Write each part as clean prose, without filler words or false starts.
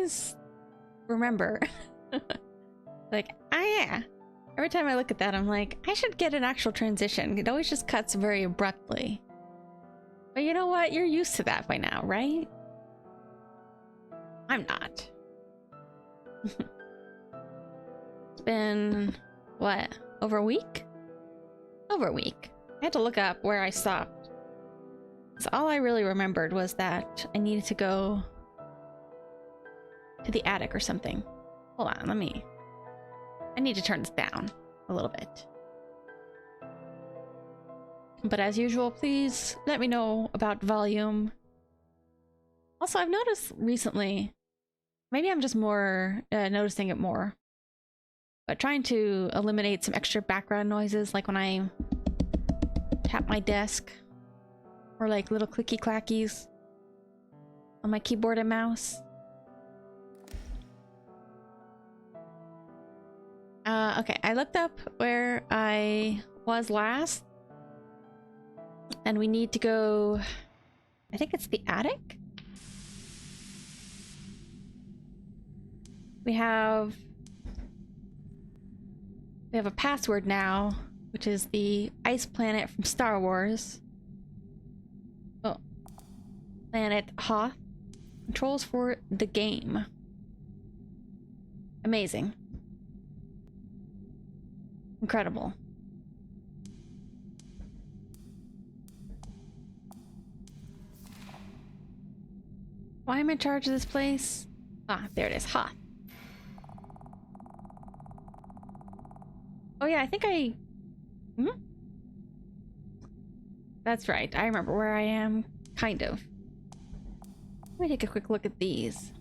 always remember. Like, oh yeah. Every time I look at that, I'm like, I should get an actual transition. It always just cuts very abruptly. But you know what? You're used to that by now, right? I'm not. It's been, what, over a week? Over a week. I had to look up where I stopped. So all I really remembered was that I needed to go to the attic or something. Hold on, I need to turn this down a little bit. But as usual, please let me know about volume. Also, I've noticed recently, maybe I'm just more noticing it more, but trying to eliminate some extra background noises, like when I tap my desk, or like little clicky clackies on my keyboard and mouse. Okay, I looked up where I was last, and we need to go, I think it's the attic? We have a password now, which is the ice planet from Star Wars. Oh. Planet Hoth. Controls for the game. Amazing. Incredible. Why am I in charge of this place? Ah, there it is. Hoth. Oh yeah, I think I... That's right. I remember where I am. Kind of. Let me take a quick look at these.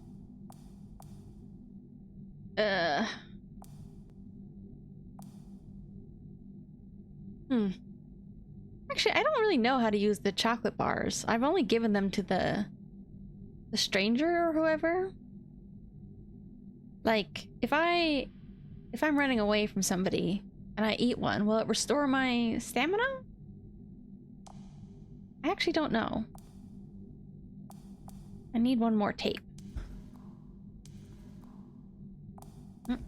Actually, I don't really know how to use the chocolate bars. I've only given them to the stranger or whoever. Like, if I'm running away from somebody and I eat one, will it restore my stamina? I actually don't know. I need one more tape. I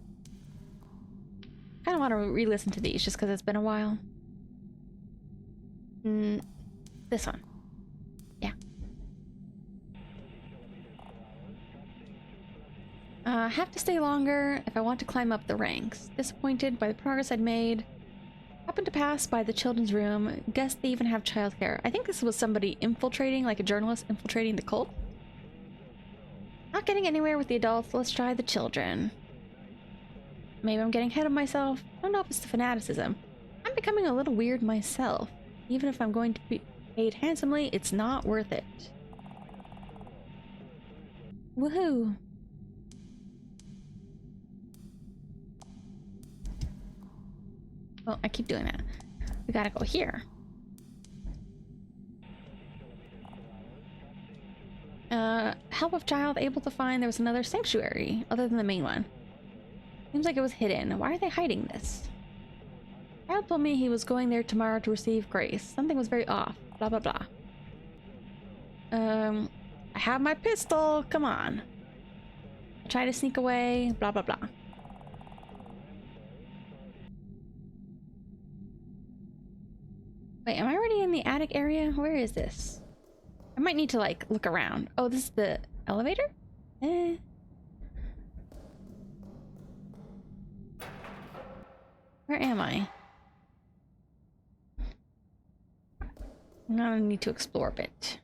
don't want to re-listen to these just because it's been a while. This one. Yeah. I have to stay longer if I want to climb up the ranks. Disappointed by the progress I'd made. Happened to pass by the children's room. Guess they even have childcare. I think this was somebody infiltrating, like a journalist infiltrating the cult. Not getting anywhere with the adults. Let's try the children. Maybe I'm getting ahead of myself. I don't know if it's the fanaticism. I'm becoming a little weird myself. Even if I'm going to be paid handsomely, it's not worth it. Woohoo! Oh, I keep doing that. We gotta go here. Help of child able to find there was another sanctuary other than the main one. Seems like it was hidden. Why are they hiding this? Child told me he was going there tomorrow to receive grace. Something was very off. Blah blah blah. I have my pistol. Come on. I try to sneak away. Blah blah blah. Wait, am I already in the attic area? Where is this? I might need to, like, look around. Oh, this is the elevator? Where am I? I'm gonna need to explore a bit.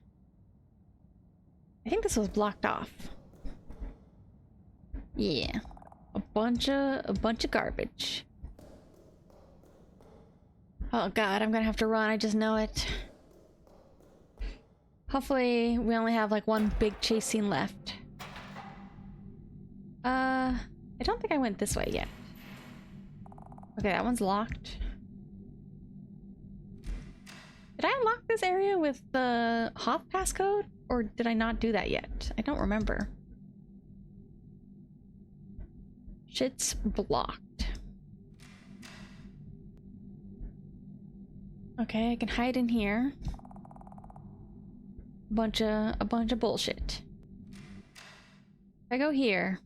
I think this was blocked off. Yeah. A bunch of garbage. Oh god, I'm gonna have to run, I just know it. Hopefully we only have like one big chase scene left. I don't think I went this way yet. Okay, that one's locked. Did I unlock this area with the Hoth passcode? Or did I not do that yet? I don't remember. Shit's blocked. Okay, I can hide in here. A bunch of bullshit. If I go here,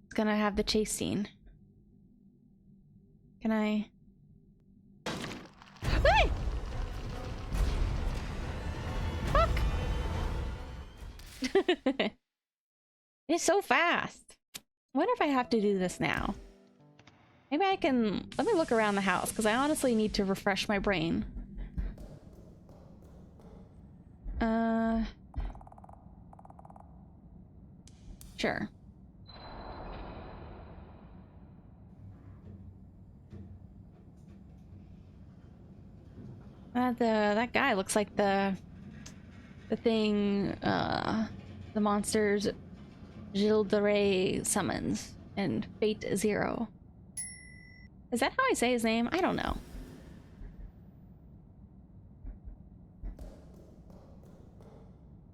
it's gonna have the chase scene. Can I? Hey! Fuck! It's so fast. I wonder if I have to do this now. Maybe I can... Let me look around the house, because I honestly need to refresh my brain. Sure. That guy looks like the thing, the monsters Gilles de Rais summons in Fate Zero. Is that how I say his name? I don't know.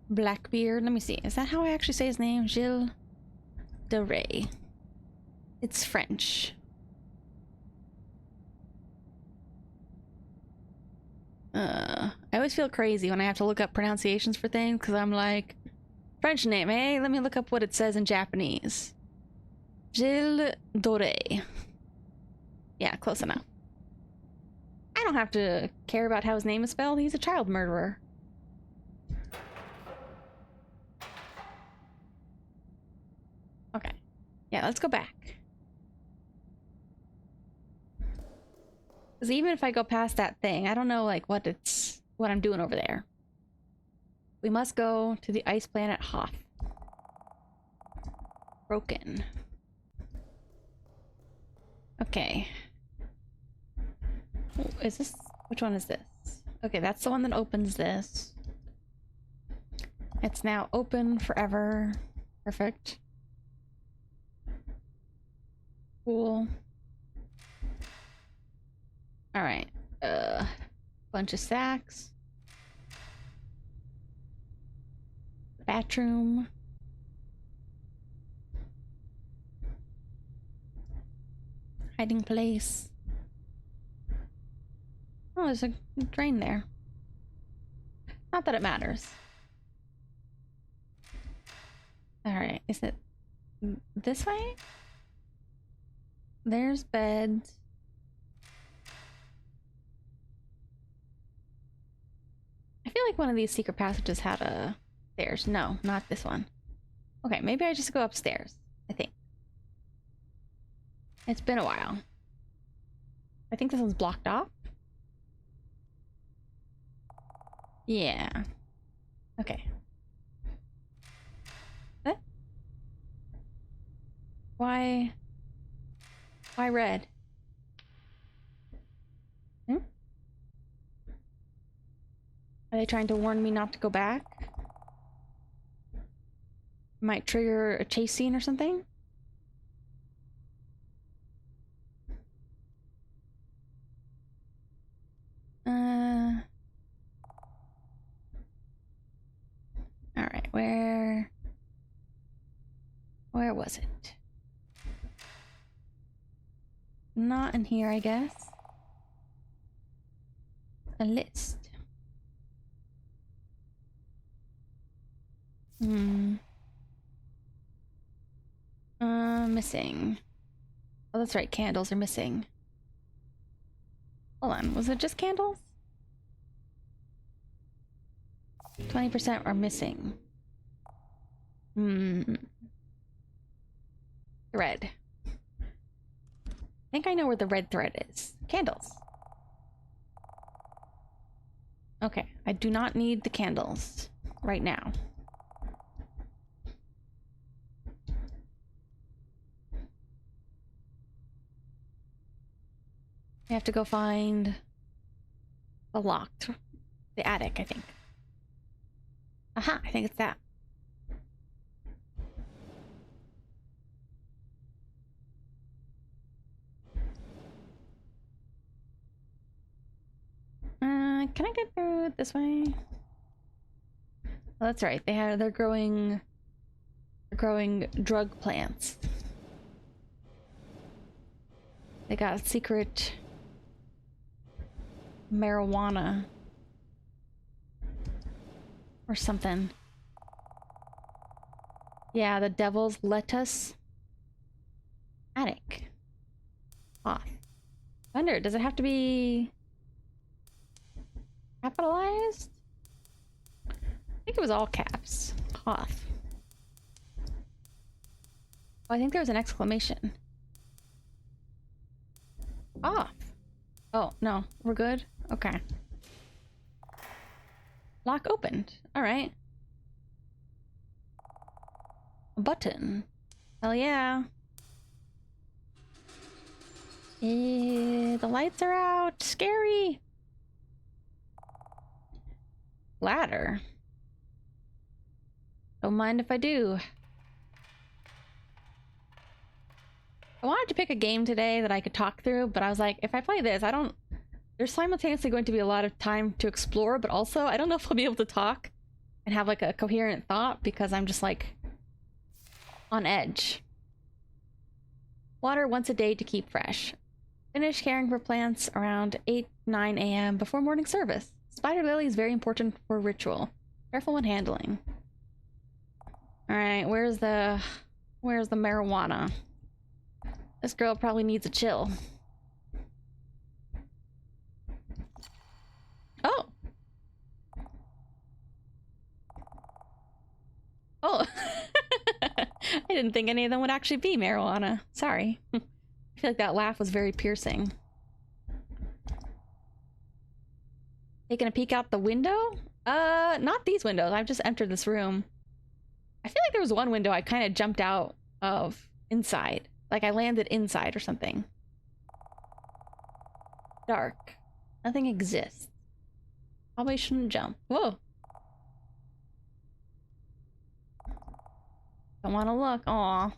Blackbeard. Let me see. Is that how I actually say his name? Gilles de Rais. It's French. I always feel crazy when I have to look up pronunciations for things because I'm like, French name, eh? Let me look up what it says in Japanese. Gilles de Rais. Yeah, close enough. I don't have to care about how his name is spelled. He's a child murderer. Okay. Yeah, let's go back. Because even if I go past that thing, I don't know, like, what I'm doing over there. We must go to the ice planet Hoth. Broken. Okay. Oh, is this... Which one is this? Okay, that's the one that opens this. It's now open forever. Perfect. Cool. Alright. Bunch of sacks. Bathroom. Hiding place. Oh, there's a drain there. Not that it matters. Alright, is it this way? There's beds. I feel like one of these secret passages had a stairs. No, not this one. Okay, maybe I just go upstairs, I think. It's been a while. I think this one's blocked off. Yeah. Okay. What? Why red? Hmm? Are they trying to warn me not to go back? Might trigger a chase scene or something? Alright, where was it? Not in here, I guess. A list. Missing. Oh, that's right, candles are missing. Hold on, was it just candles? 20% are missing. Thread. I think I know where the red thread is. Candles. Okay, I do not need the candles right now. I have to go find the locked, the attic, I think. Aha, I think it's that. Can I get through it this way? Oh, that's right. They're growing drug plants. They got a secret marijuana or something. Yeah, the devil's lettuce. Attic. Off. Wonder, does it have to be capitalized? I think it was all caps. Hoth. Oh, I think there was an exclamation. Off. Oh, no. We're good? Okay. Lock opened. Alright. A button. Hell yeah. The lights are out. Scary. Ladder. Don't mind if I do. I wanted to pick a game today that I could talk through, but I was like, if I play this, there's simultaneously going to be a lot of time to explore, but also I don't know if I'll be able to talk and have like a coherent thought because I'm just like on edge. Water once a day to keep fresh. Finish caring for plants around 8-9 a.m. before morning service. Spider lily is very important for ritual. Careful when handling. Alright, where's the marijuana? This girl probably needs a chill. Oh! Oh! I didn't think any of them would actually be marijuana. Sorry. I feel like that laugh was very piercing. Taking a peek out the window? Not these windows. I've just entered this room. I feel like there was one window I kind of jumped out of inside. Like I landed inside or something. Dark. Nothing exists. Probably shouldn't jump. Whoa. Don't want to look. Aw.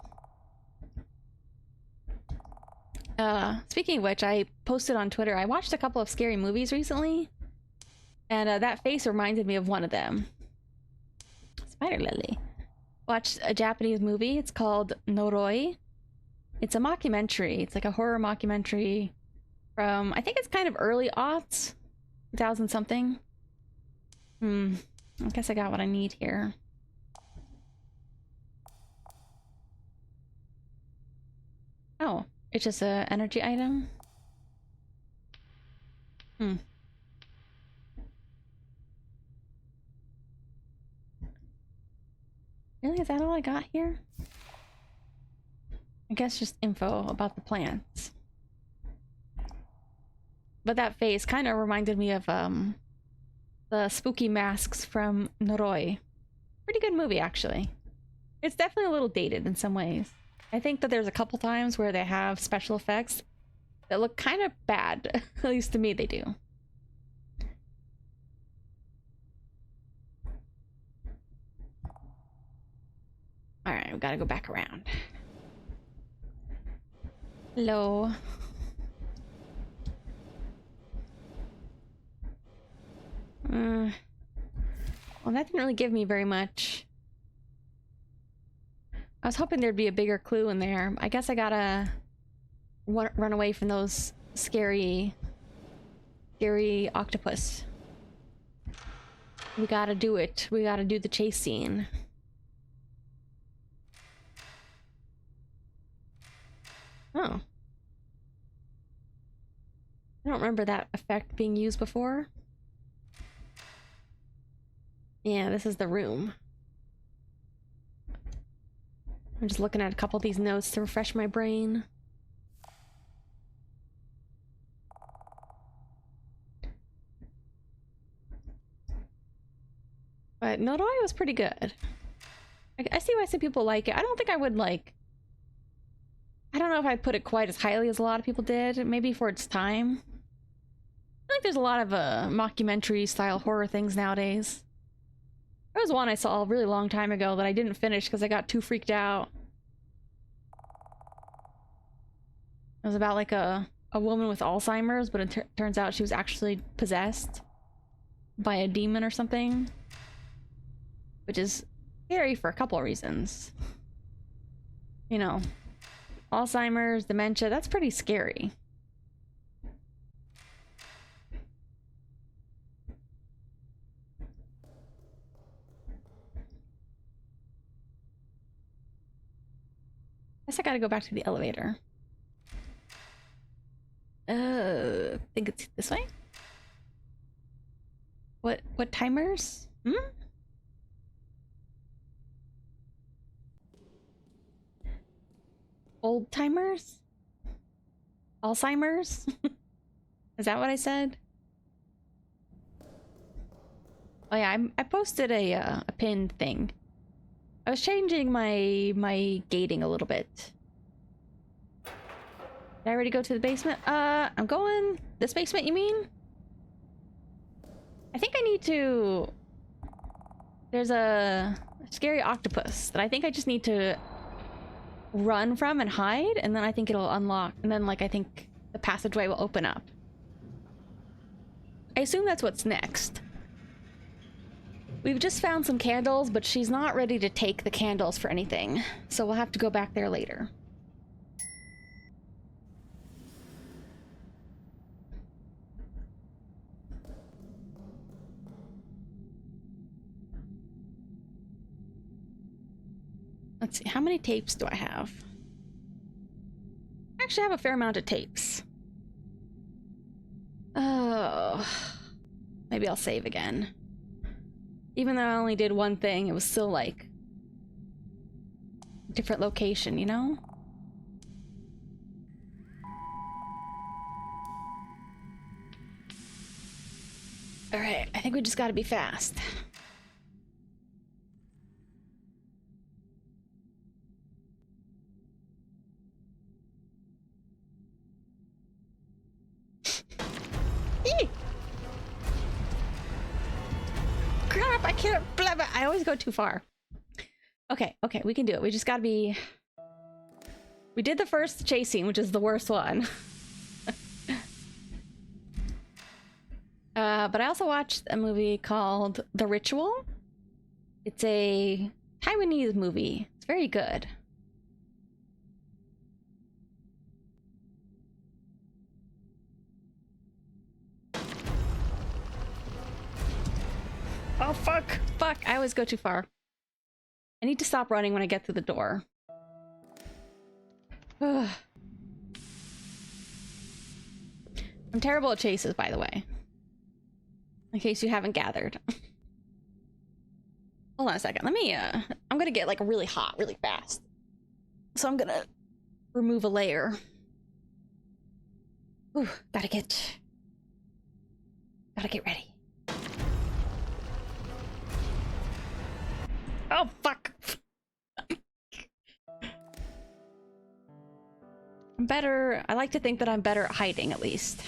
Speaking of which, I posted on Twitter, I watched a couple of scary movies recently. And that face reminded me of one of them. Spider Lily. Watched a Japanese movie. It's called Noroi. It's a mockumentary. It's like a horror mockumentary from, I think it's kind of early aughts. 2000 something. I guess I got what I need here. Oh, it's just a energy item? Really? Is that all I got here? I guess just info about the plants. But that face kind of reminded me of the spooky masks from Noroi. Pretty good movie, actually. It's definitely a little dated in some ways. I think that there's a couple times where they have special effects that look kind of bad. At least to me, they do. Alright, we gotta go back around. Hello. Well, that didn't really give me very much. I was hoping there'd be a bigger clue in there. I guess I gotta run away from those scary octopus. We gotta do it. We gotta do the chase scene. Oh. I don't remember that effect being used before. Yeah, this is the room. I'm just looking at a couple of these notes to refresh my brain. But Noroi was pretty good. I see why some people like it. I don't think I would like... I don't know if I'd put it quite as highly as a lot of people did. Maybe for its time. I think there's a lot of mockumentary style horror things nowadays. There was one I saw a really long time ago that I didn't finish because I got too freaked out. It was about like a woman with Alzheimer's, but it turns out she was actually possessed by a demon or something. Which is scary for a couple of reasons. You know, Alzheimer's, dementia, that's pretty scary. Guess I gotta go back to the elevator. I think it's this way? What timers? Old timers? Alzheimer's? Is that what I said? Oh yeah, I posted a pinned thing. I was changing my gating a little bit. Did I already go to the basement? I'm going this basement, you mean? I think I need to... There's a scary octopus that I think I just need to run from and hide, and then I think it'll unlock, and then like I think the passageway will open up. I assume that's what's next. We've just found some candles, but she's not ready to take the candles for anything, so we'll have to go back there later. Let's see, how many tapes do I have? I actually have a fair amount of tapes. Oh, maybe I'll save again. Even though I only did one thing, it was still like a different location, you know? All right, I think we just gotta be fast. Crap, I can't. Blah, blah. I always go too far. Okay, we can do it. We just gotta be... We did the first chase scene, which is the worst one. But I also watched a movie called The Ritual. It's a Taiwanese movie. It's very good. Oh, fuck! Fuck! I always go too far. I need to stop running when I get through the door. I'm terrible at chases, by the way. In case you haven't gathered. Hold on a second. Let me, I'm gonna get, like, really hot really fast. So I'm gonna remove a layer. Ooh, gotta get ready. Oh, fuck! I'm better. I like to think that I'm better at hiding, at least.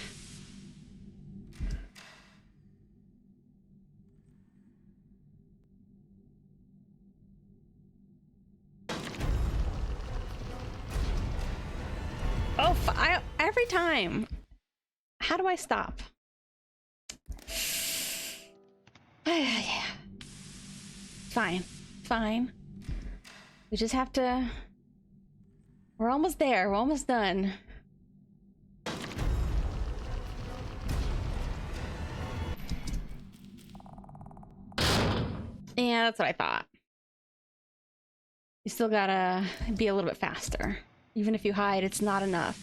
Oh, every time. How do I stop? Yeah. Fine. Fine. We just have to... We're almost there. We're almost done. Yeah, that's what I thought. You still gotta be a little bit faster. Even if you hide, it's not enough.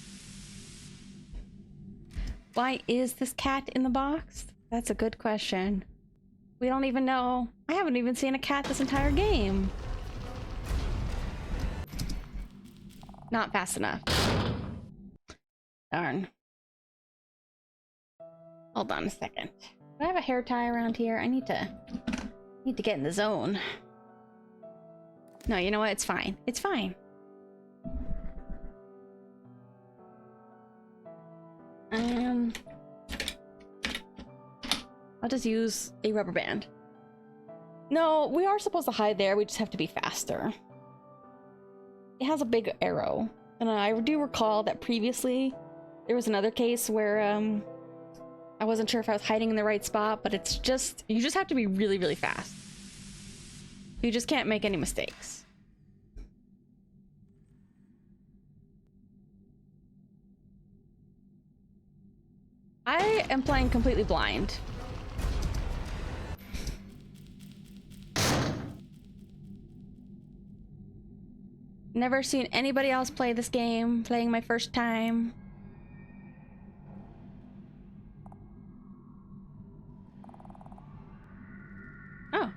Why is this cat in the box? That's a good question. We don't even know. I haven't even seen a cat this entire game. Not fast enough. Darn. Hold on a second. Do I have a hair tie around here? I need to get in the zone. No, you know what? It's fine. It's fine. I'll just use a rubber band. No, we are supposed to hide there. We just have to be faster. It has a big arrow. And I do recall that previously there was another case where I wasn't sure if I was hiding in the right spot, but it's just, you just have to be really, really fast. You just can't make any mistakes. I am playing completely blind. Never seen anybody else play this game. Playing my first time. Oh.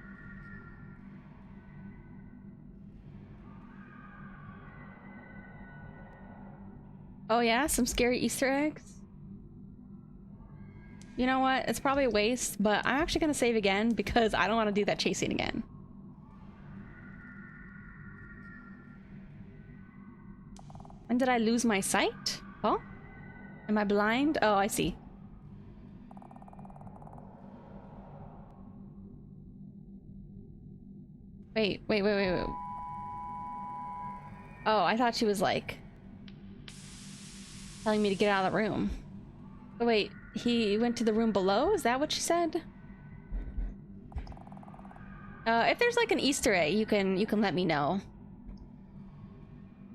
Oh yeah, some scary Easter eggs. You know what? It's probably a waste, but I'm actually gonna save again because I don't want to do that chasing again. When did I lose my sight? Oh? Am I blind? Oh, I see. Wait. Oh, I thought she was like telling me to get out of the room. But wait, he went to the room below? Is that what she said? If there's like an Easter egg, you can let me know.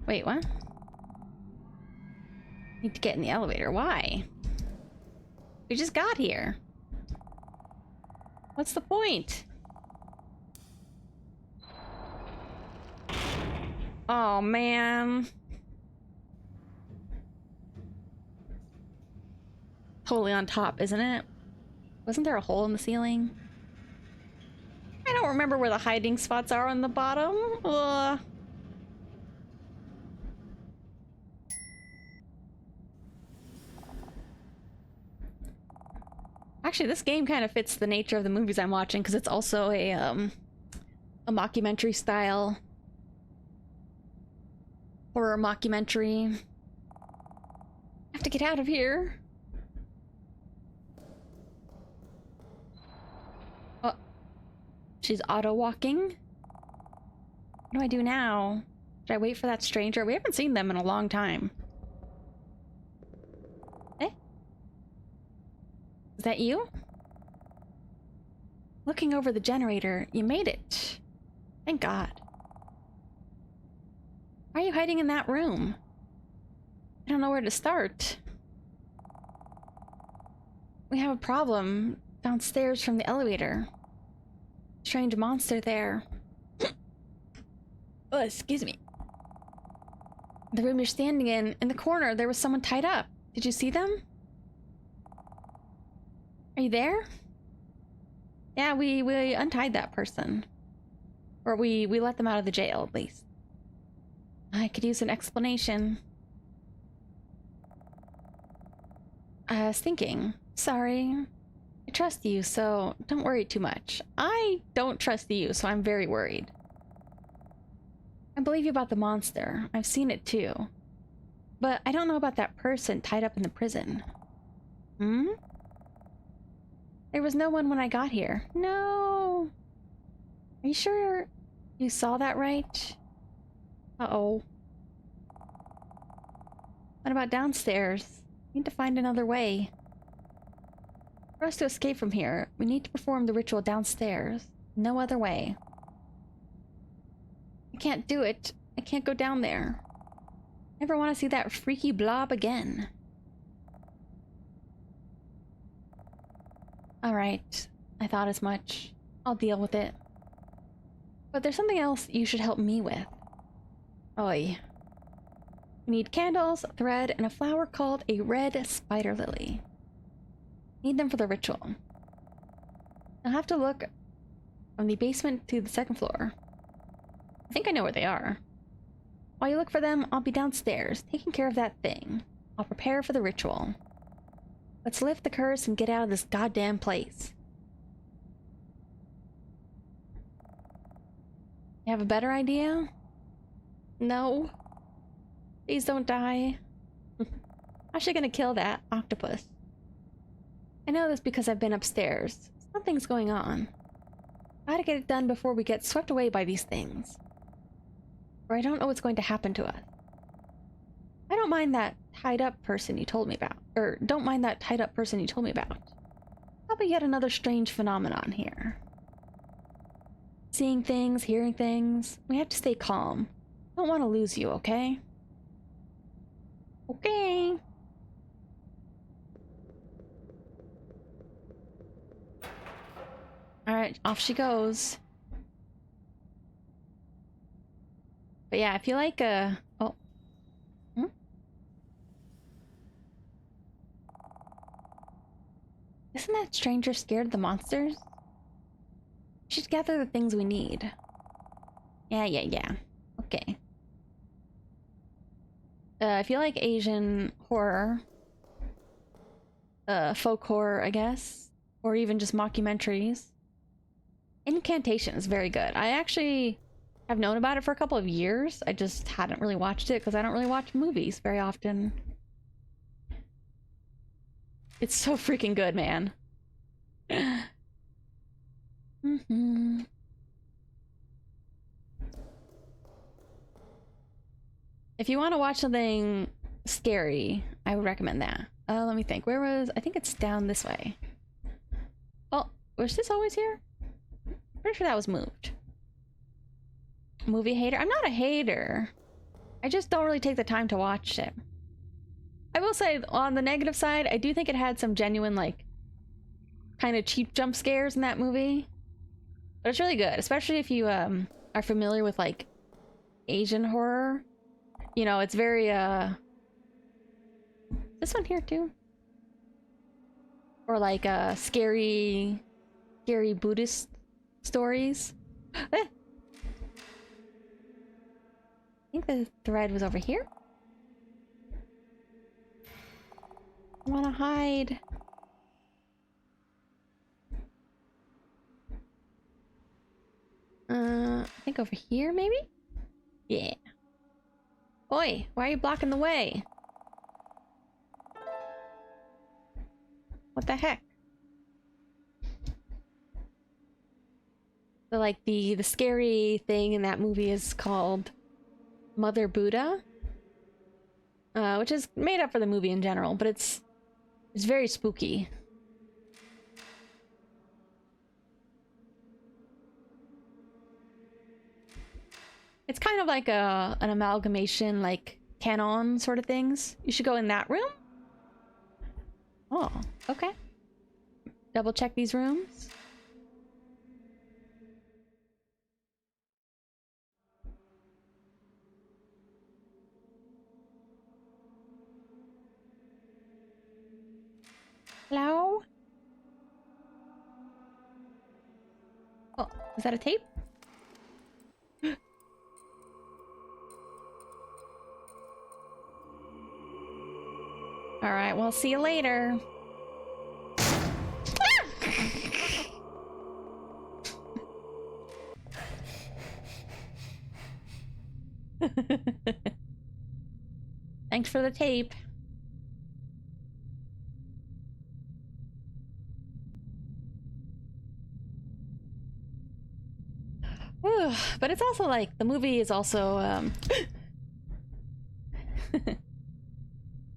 Wait, what? Need to get in the elevator. Why? We just got here. What's the point? Oh, man. Totally on top, isn't it? Wasn't there a hole in the ceiling? I don't remember where the hiding spots are on the bottom. Ugh. Actually, this game kind of fits the nature of the movies I'm watching because it's also a mockumentary style horror mockumentary. I have to get out of here. Oh, she's auto walking. What do I do now? Should I wait for that stranger? We haven't seen them in a long time. Eh? Is that you? Looking over the generator, you made it. Thank God. Why are you hiding in that room? I don't know where to start. We have a problem downstairs from the elevator. Strange monster there. Oh, excuse me. The room you're standing in the corner, there was someone tied up. Did you see them? Are you there? Yeah, we untied that person. Or we let them out of the jail, at least. I could use an explanation. I was thinking. Sorry. I trust you, so don't worry too much. I don't trust you, so I'm very worried. I believe you about the monster. I've seen it too. But I don't know about that person tied up in the prison. Hmm? There was no one when I got here. No! Are you sure you saw that right? Uh-oh. What about downstairs? We need to find another way. For us to escape from here, we need to perform the ritual downstairs. No other way. I can't do it. I can't go down there. Never want to see that freaky blob again. Alright. I thought as much. I'll deal with it. But there's something else you should help me with. Oi. We need candles, thread, and a flower called a red spider lily. Need them for the ritual. I'll have to look from the basement to the second floor. I think I know where they are. While you look for them, I'll be downstairs, taking care of that thing. I'll prepare for the ritual. Let's lift the curse and get out of this goddamn place. You have a better idea? No. Please don't die. How's she gonna kill that octopus? I know this because I've been upstairs. Something's going on. Gotta get it done before we get swept away by these things. Or I don't know what's going to happen to us. I don't mind that tied up person you told me about. Or don't mind that tied up person you told me about. Probably yet another strange phenomenon here. Seeing things, hearing things. We have to stay calm. Don't want to lose you, okay? Okay. Alright, off she goes. But yeah, I feel like oh. Hmm? Isn't that stranger scared of the monsters? We should gather the things we need. Yeah. Okay. I feel like Asian horror, folk horror, I guess, or even just mockumentaries. Incantation is very good. I actually have known about it for a couple of years. I just hadn't really watched it because I don't really watch movies very often. It's so freaking good, man. Mm-hmm. If you want to watch something scary, I would recommend that. Let me think. Where was... I think it's down this way. Oh, was this always here? Pretty sure that was moved. Movie hater? I'm not a hater. I just don't really take the time to watch it. I will say, on the negative side, I do think it had some genuine, like, kind of cheap jump scares in that movie. But it's really good, especially if you are familiar with, like, Asian horror. You know, it's very, this one here, too? Or, like, scary Buddhist stories. I think the thread was over here. I wanna hide. I think over here, maybe? Yeah. Oi, why are you blocking the way? What the heck? So, like, the scary thing in that movie is called Mother Buddha. Which is made up for the movie in general, but it's very spooky. It's kind of like an amalgamation, like canon sort of things. You should go in that room? Oh, okay. Double check these rooms. Hello? Oh, is that a tape? Alright, well, see you later. Thanks for the tape. But it's also like, the movie is also, How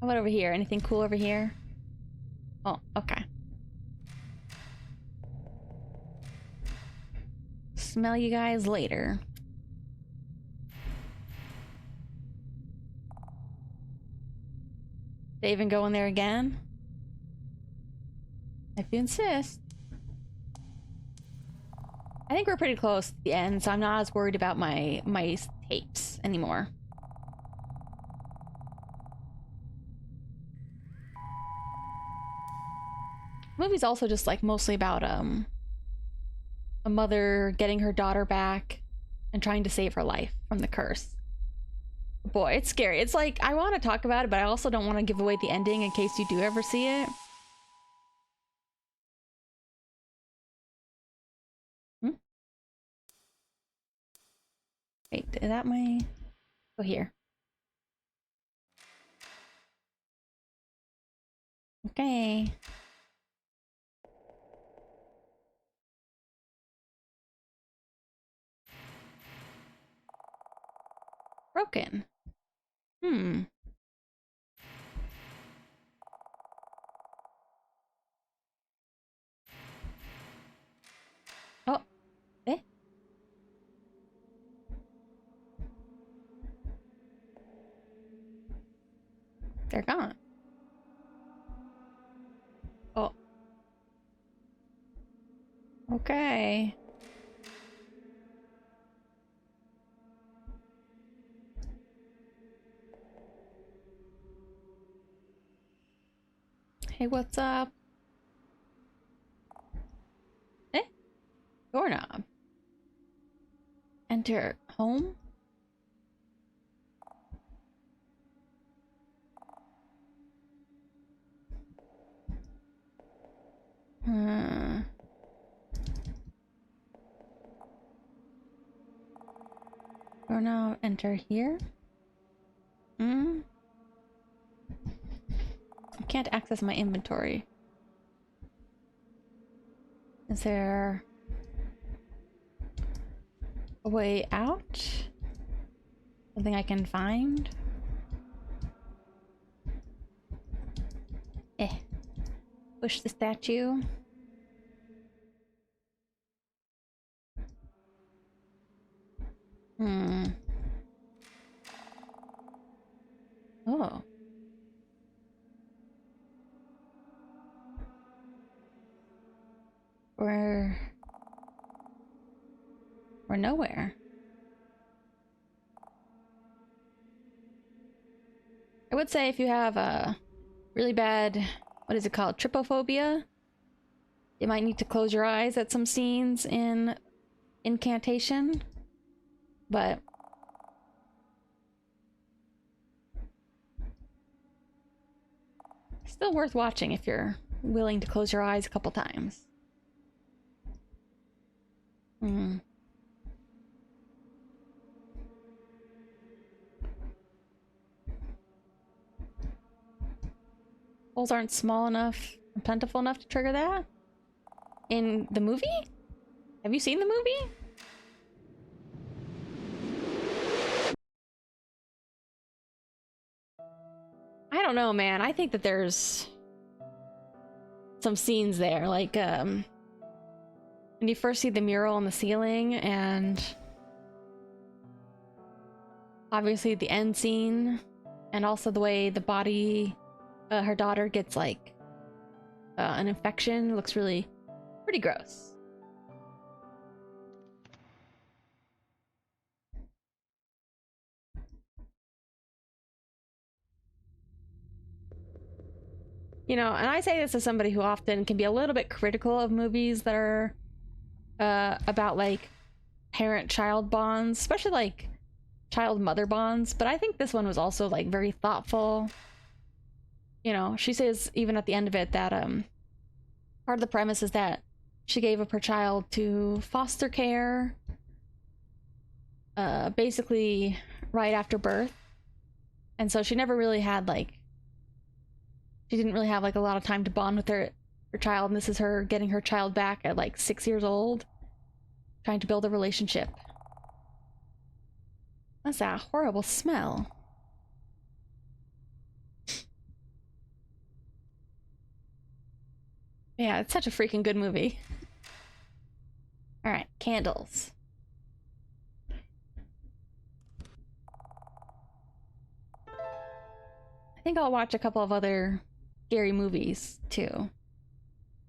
about over here? Anything cool over here? Oh, okay. Smell you guys later. They even go in there again? If you insist. I think we're pretty close to the end, so I'm not as worried about my tapes anymore. The movie's also just like mostly about a mother getting her daughter back and trying to save her life from the curse. Boy, it's scary. It's like, I want to talk about it, but I also don't want to give away the ending in case you do ever see it. Hmm? Wait, is that my... Oh, here. Okay. Broken. Hmm. Oh. Eh? They're gone. Oh. Okay. Hey, what's up? Eh? Doorknob. Enter home? Hmm. Doorknob, enter here? Hmm? I can't access my inventory. Is there a way out? Something I can find? Eh. Push the statue. Hmm. Oh. We're nowhere. I would say if you have a really bad, what is it called, trypophobia, you might need to close your eyes at some scenes in Incantation, but still worth watching if you're willing to close your eyes a couple times. Hmm. Holes aren't small enough and plentiful enough to trigger that? In the movie? Have you seen the movie? I don't know, man. I think that there's some scenes there, like, when you first see the mural on the ceiling, and obviously the end scene, and also the way the body, her daughter gets, like, an infection, looks really pretty gross. You know, and I say this as somebody who often can be a little bit critical of movies that are about like parent-child bonds, especially like child-mother bonds, but I think this one was also like very thoughtful. You know, she says even at the end of it that part of the premise is that she gave up her child to foster care basically right after birth. And so she never really had like she didn't really have like a lot of time to bond with her child, and this is her getting her child back at like 6 years old, trying to build a relationship. What's that horrible smell? Yeah, it's such a freaking good movie. All right, candles. I think I'll watch a couple of other scary movies too.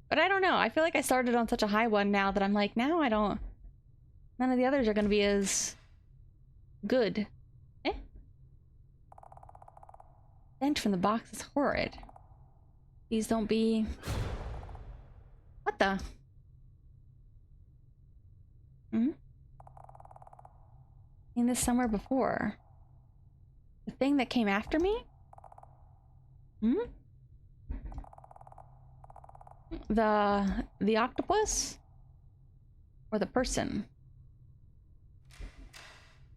But I don't know. I feel like I started on such a high one now that I'm like, now I don't. None of the others are going to be as good. Eh? Stench from the box is horrid. Please don't be. What the? Hmm? Seen this somewhere before. The thing that came after me? Hmm? The octopus? Or the person?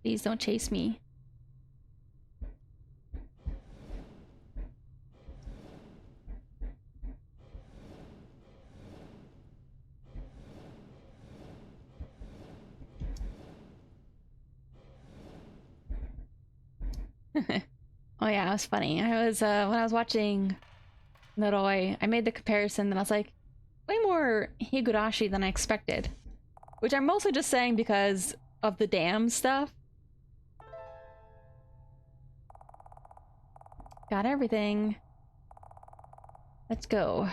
Please don't chase me. Oh yeah, it was funny. I was when I was watching Noroi, I made the comparison and I was like, way more Higurashi than I expected. Which I'm mostly just saying because of the dam stuff. Got everything. Let's go.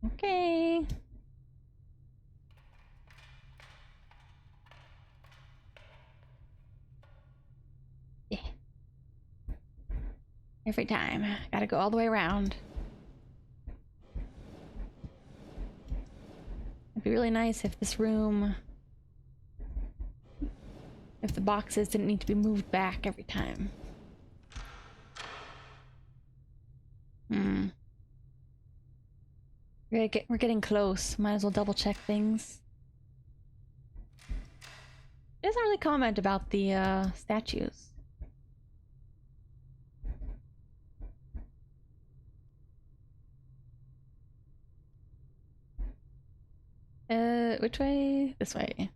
Okay. Yeah. Every time. Gotta go all the way around. It'd be really nice if this room... if the boxes didn't need to be moved back every time. We're getting close. Might as well double check things. It doesn't really comment about the statues. Which way? This way.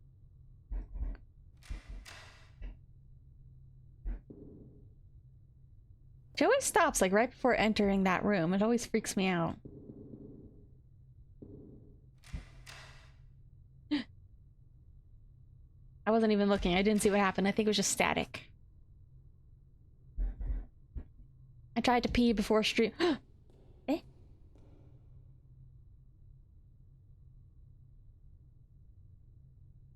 She always stops like right before entering that room. It always freaks me out. I wasn't even looking. I didn't see what happened. I think it was just static. I tried to pee before stream. Eh?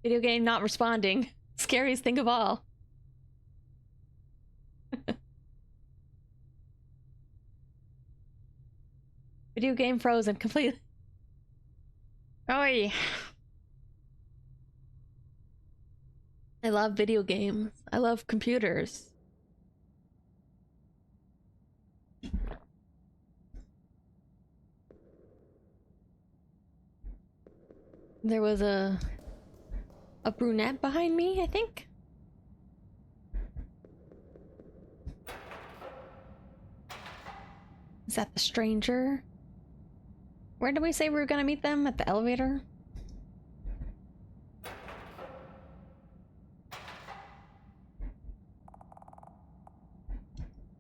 Video game not responding. Scariest thing of all. Video game frozen completely. Oh yeah. I love video games. I love computers. There was a brunette behind me, I think. Is that the stranger? Where did we say we were gonna meet them? At the elevator?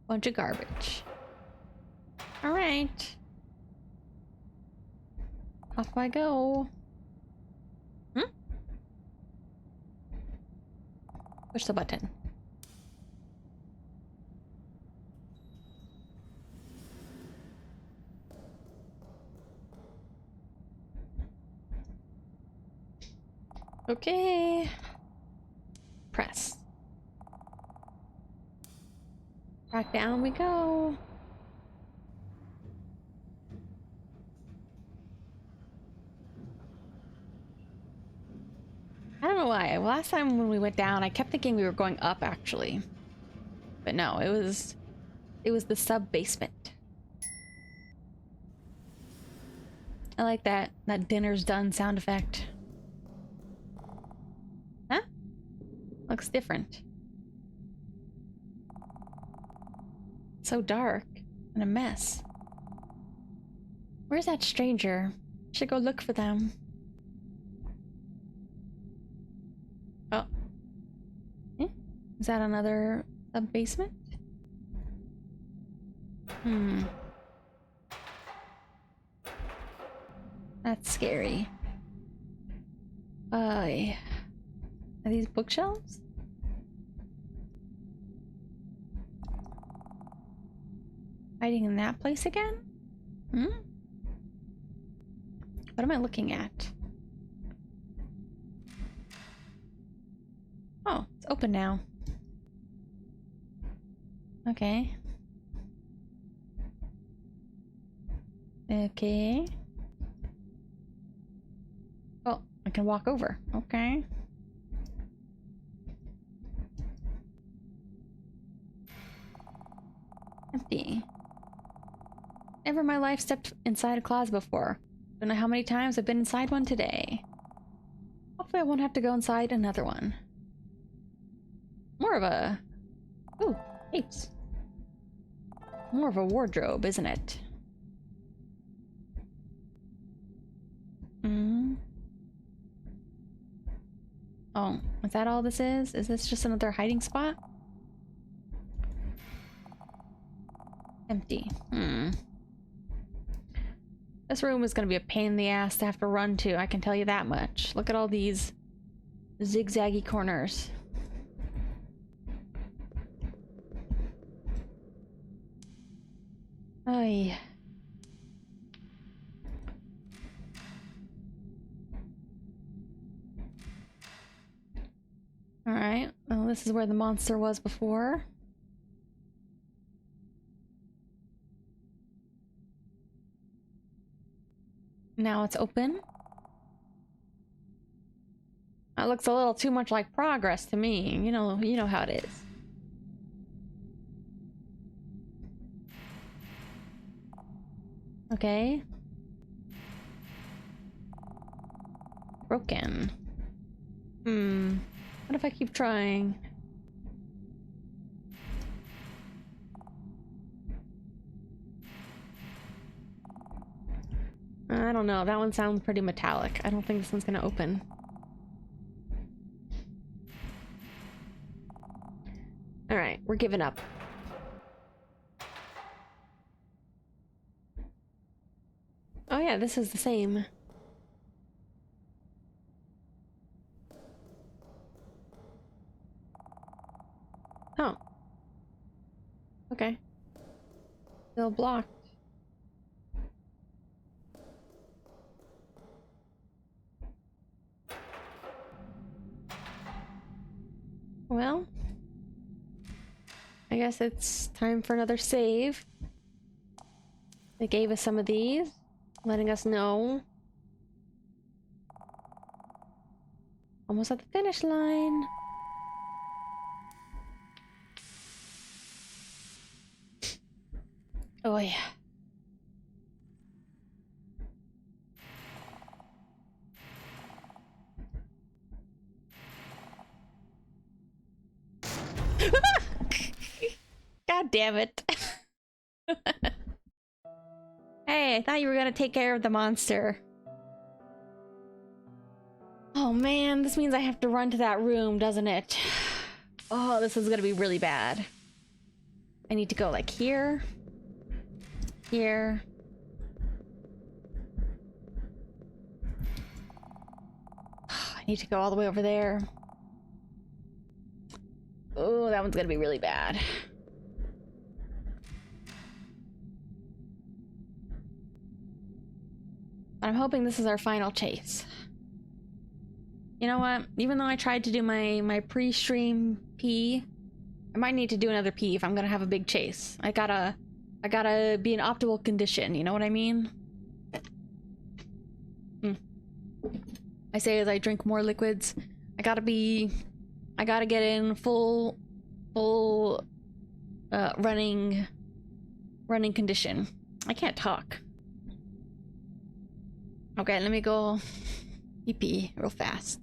Bunch of garbage. Alright. Off I go. Push the button. Okay. Press. Back down we go. I don't know why. Last time when we went down, I kept thinking we were going up actually. But no, it was the sub-basement. I like that dinner's done sound effect. Huh? Looks different. So dark and a mess. Where's that stranger? Should go look for them. Oh. Eh? Is that another sub-basement? That's scary. Are these bookshelves? Hiding in that place again? What am I looking at? Oh, it's open now. Okay. Okay. Oh, I can walk over. Okay. Empty. Never in my life stepped inside a closet before. Don't know how many times I've been inside one today. Hopefully I won't have to go inside another one. More of a... Ooh, apes. More of a wardrobe, isn't it? Oh, is that all this is? Is this just another hiding spot? Empty. This room is gonna be a pain in the ass to have to run to, I can tell you that much. Look at all these zigzaggy corners. Ay. Alright, well this is where the monster was before. Now it's open. That looks a little too much like progress to me. You know how it is. Okay. Broken. What if I keep trying? I don't know. That one sounds pretty metallic. I don't think this one's gonna open. Alright, we're giving up. Oh yeah, this is the same. Oh. Okay. Still blocked. Well, I guess it's time for another save. They gave us some of these, letting us know. Almost at the finish line. Oh yeah. God damn it. Hey, I thought you were gonna take care of the monster. Oh man, this means I have to run to that room, doesn't it? Oh, this is gonna be really bad. I need to go like here. Here. I need to go all the way over there. Oh, that one's gonna be really bad. I'm hoping this is our final chase. You know what? Even though I tried to do my pre-stream pee, I might need to do another pee if I'm gonna have a big chase. I gotta be in optimal condition, you know what I mean? I say as I drink more liquids. I gotta get in full running condition. I can't talk. Okay, let me go pee real fast.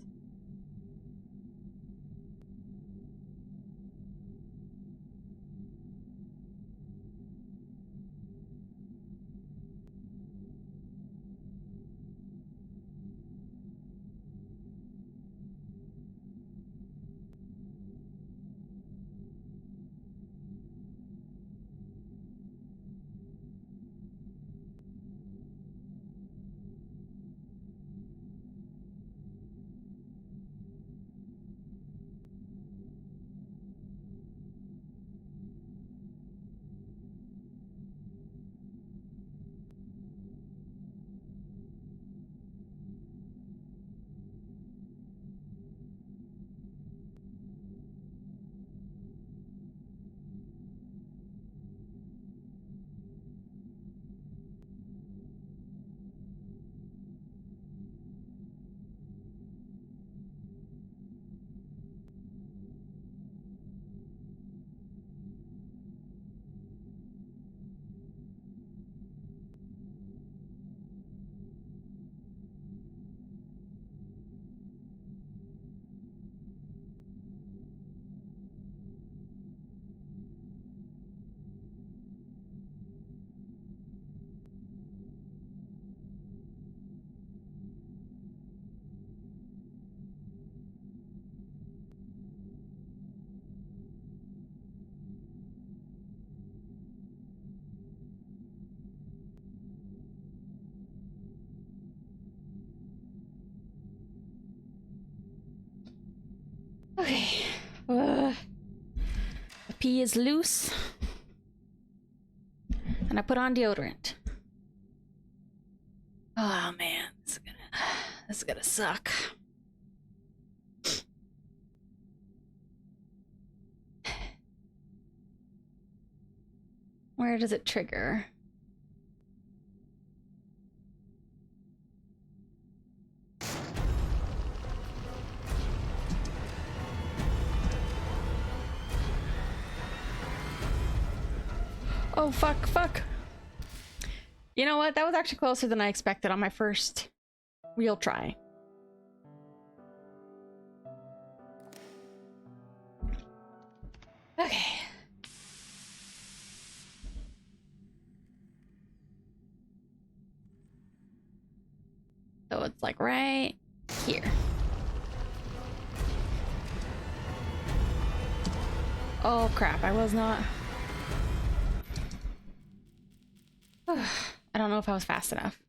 Okay. The pee is loose. And I put on deodorant. Oh man, this is gonna suck. Where does it trigger? Oh, fuck, fuck. You know what? That was actually closer than I expected on my first real try. Okay. So it's like right here. Oh crap, I was not. I don't know if I was fast enough.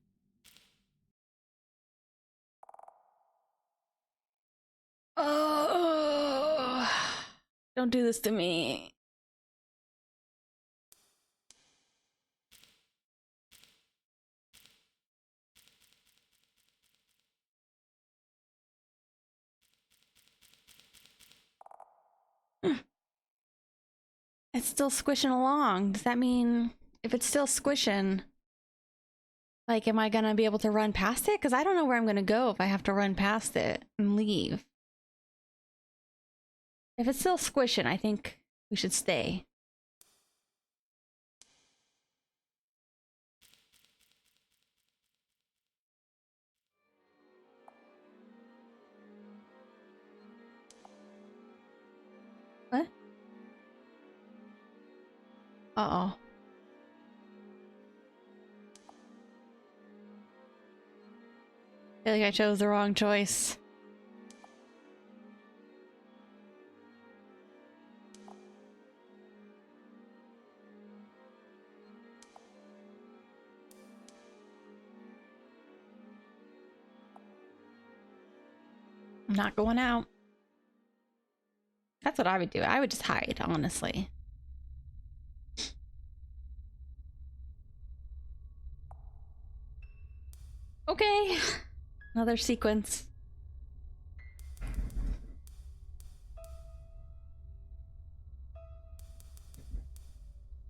Oh, don't do this to me. It's still squishing along. Does that mean if it's still squishing, like, am I gonna be able to run past it? Because I don't know where I'm gonna go if I have to run past it and leave. If it's still squishing, I think we should stay. What? Uh-oh. I feel like I chose the wrong choice. I'm not going out. That's what I would do. I would just hide, honestly. Okay. Another sequence.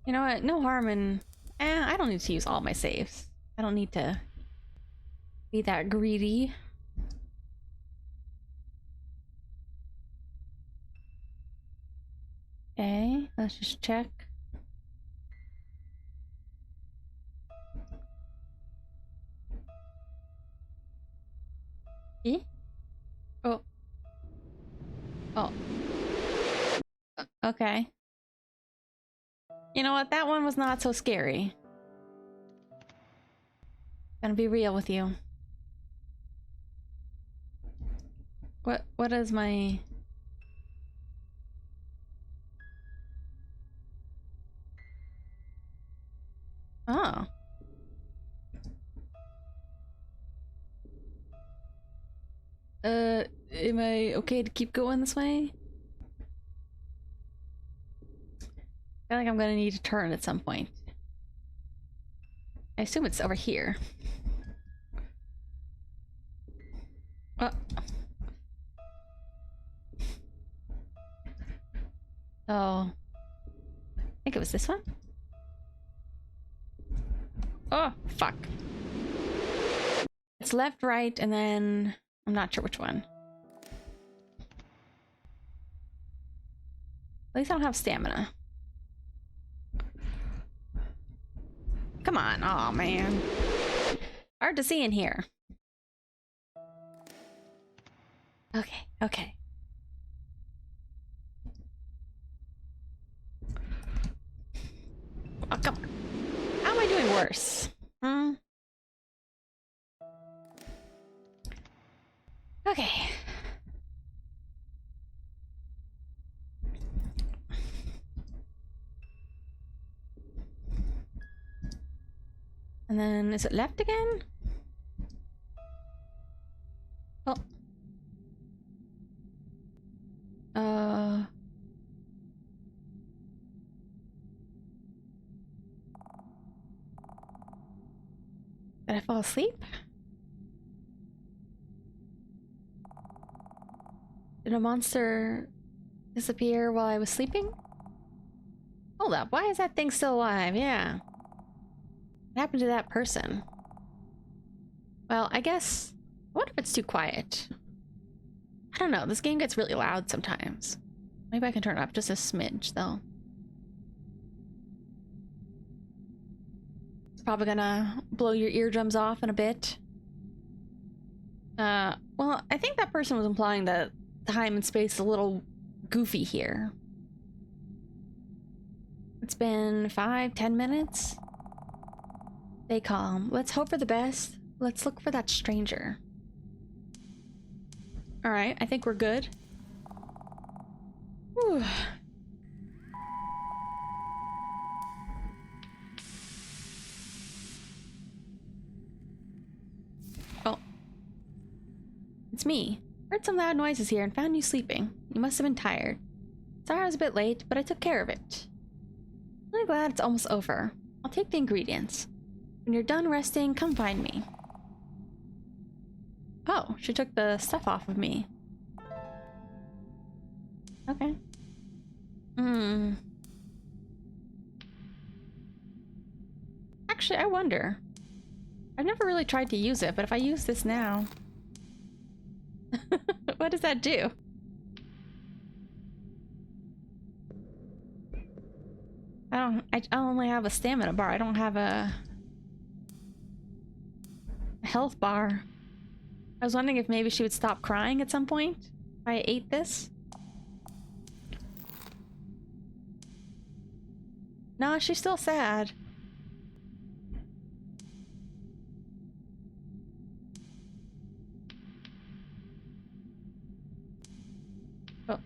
You know what? No harm in... I don't need to use all my saves. I don't need to be that greedy. Okay, let's just check. Eh? Oh. Oh. Okay. You know what? That one was not so scary. Gonna be real with you. What is my... Oh. Am I okay to keep going this way? I feel like I'm gonna need to turn at some point. I assume it's over here. Oh. Oh. I think it was this one? Oh, fuck. It's left, right, and then... I'm not sure which one. At least I don't have stamina. Come on. Oh man. Hard to see in here. Okay, okay. Oh, come on. How am I doing worse? Hmm? Okay. And then, is it left again? Oh. Did I fall asleep? Did a monster disappear while I was sleeping? Hold up, why is that thing still alive? Yeah. What happened to that person? Well, I guess... What if it's too quiet? I don't know, this game gets really loud sometimes. Maybe I can turn it up just a smidge, though. It's probably gonna blow your eardrums off in a bit. Well, I think that person was implying that time and space is a little goofy here. It's been 5-10 minutes. Stay calm. Let's hope for the best. Let's look for that stranger. Alright, I think we're good. Whew. Oh. It's me. Heard some loud noises here and found you sleeping. You must have been tired. Sorry I was a bit late, but I took care of it. I'm really glad it's almost over. I'll take the ingredients. When you're done resting, come find me. Oh, she took the stuff off of me. Okay. Actually, I wonder. I've never really tried to use it, but if I use this now... What does that do? I only have a stamina bar. I don't have a health bar. I was wondering if maybe she would stop crying at some point if I ate this. No, she's still sad. Oh.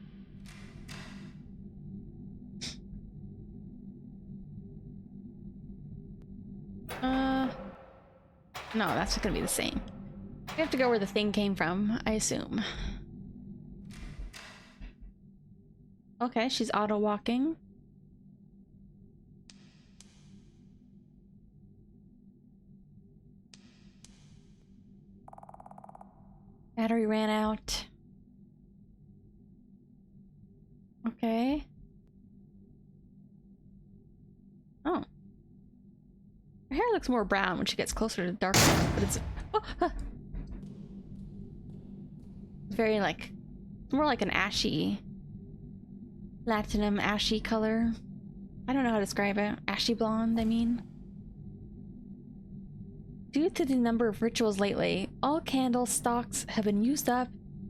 No, that's gonna be the same. We have to go where the thing came from, I assume. Okay, she's auto-walking. Battery ran out. Okay. Oh. Her hair looks more brown when she gets closer to the darkness, but it's... Oh, huh. It's very, like... more like an ashy... platinum ashy color. I don't know how to describe it. Ashy blonde, I mean. Due to the number of rituals lately, all candle stocks have been used up.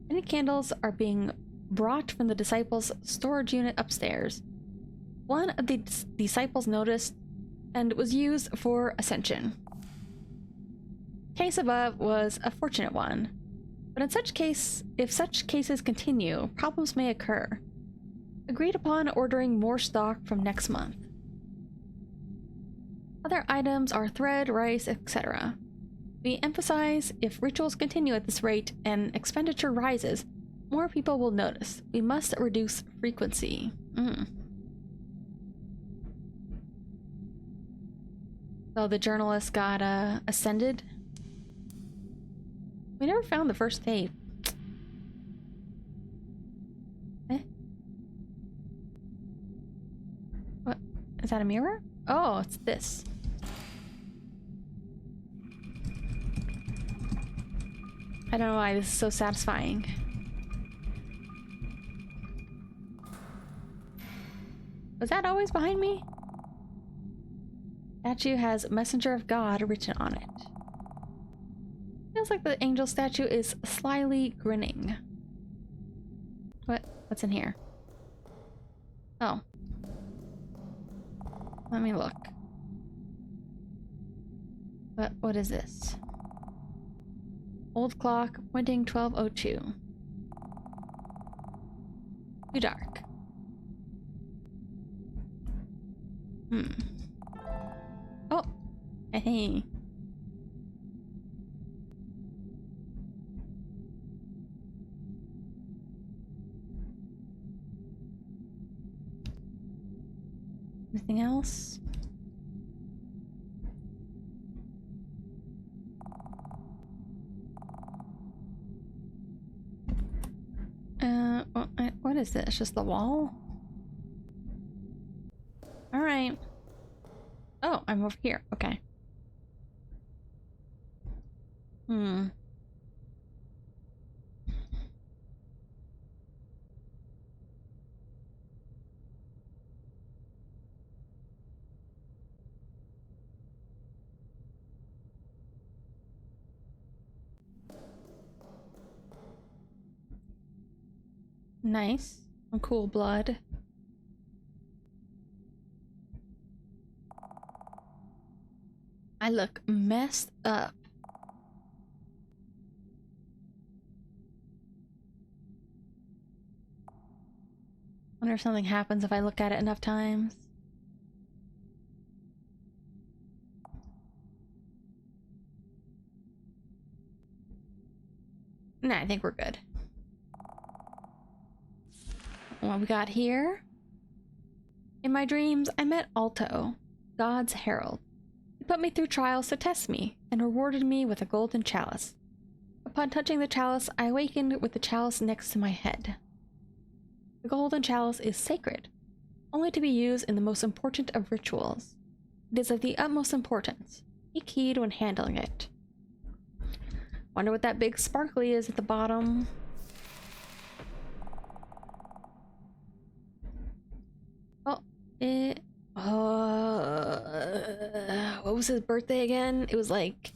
Many candles are being brought from the disciples' storage unit upstairs. One of the disciples noticed and was used for ascension. Case above was a fortunate one, but in such case, if such cases continue, problems may occur. Agreed upon ordering more stock from next month. Other items are thread, rice, etc. We emphasize if rituals continue at this rate and expenditure rises, more people will notice. We must reduce frequency. So the journalist got ascended. We never found the first tape. Eh? What? Is that a mirror? Oh, it's this. I don't know why this is so satisfying. Was that always behind me? Statue has Messenger of God written on it. Feels like the angel statue is slyly grinning. What's in here? Oh. Let me look. What is this? Old clock, pointing 12:02. Too dark. Oh! Hey. Anything else? What is this? Just the wall? Alright. Oh, I'm over here. Okay. Nice. Some cool blood. I look messed up. Wonder if something happens if I look at it enough times. Nah, I think we're good. What we got here? In my dreams, I met Alto, God's herald. He put me through trials to test me, and rewarded me with a golden chalice. Upon touching the chalice, I awakened with the chalice next to my head. The golden chalice is sacred, only to be used in the most important of rituals. It is of the utmost importance. Take heed when handling it. Wonder what that big sparkly is at the bottom. Oh, what was his birthday again? It was like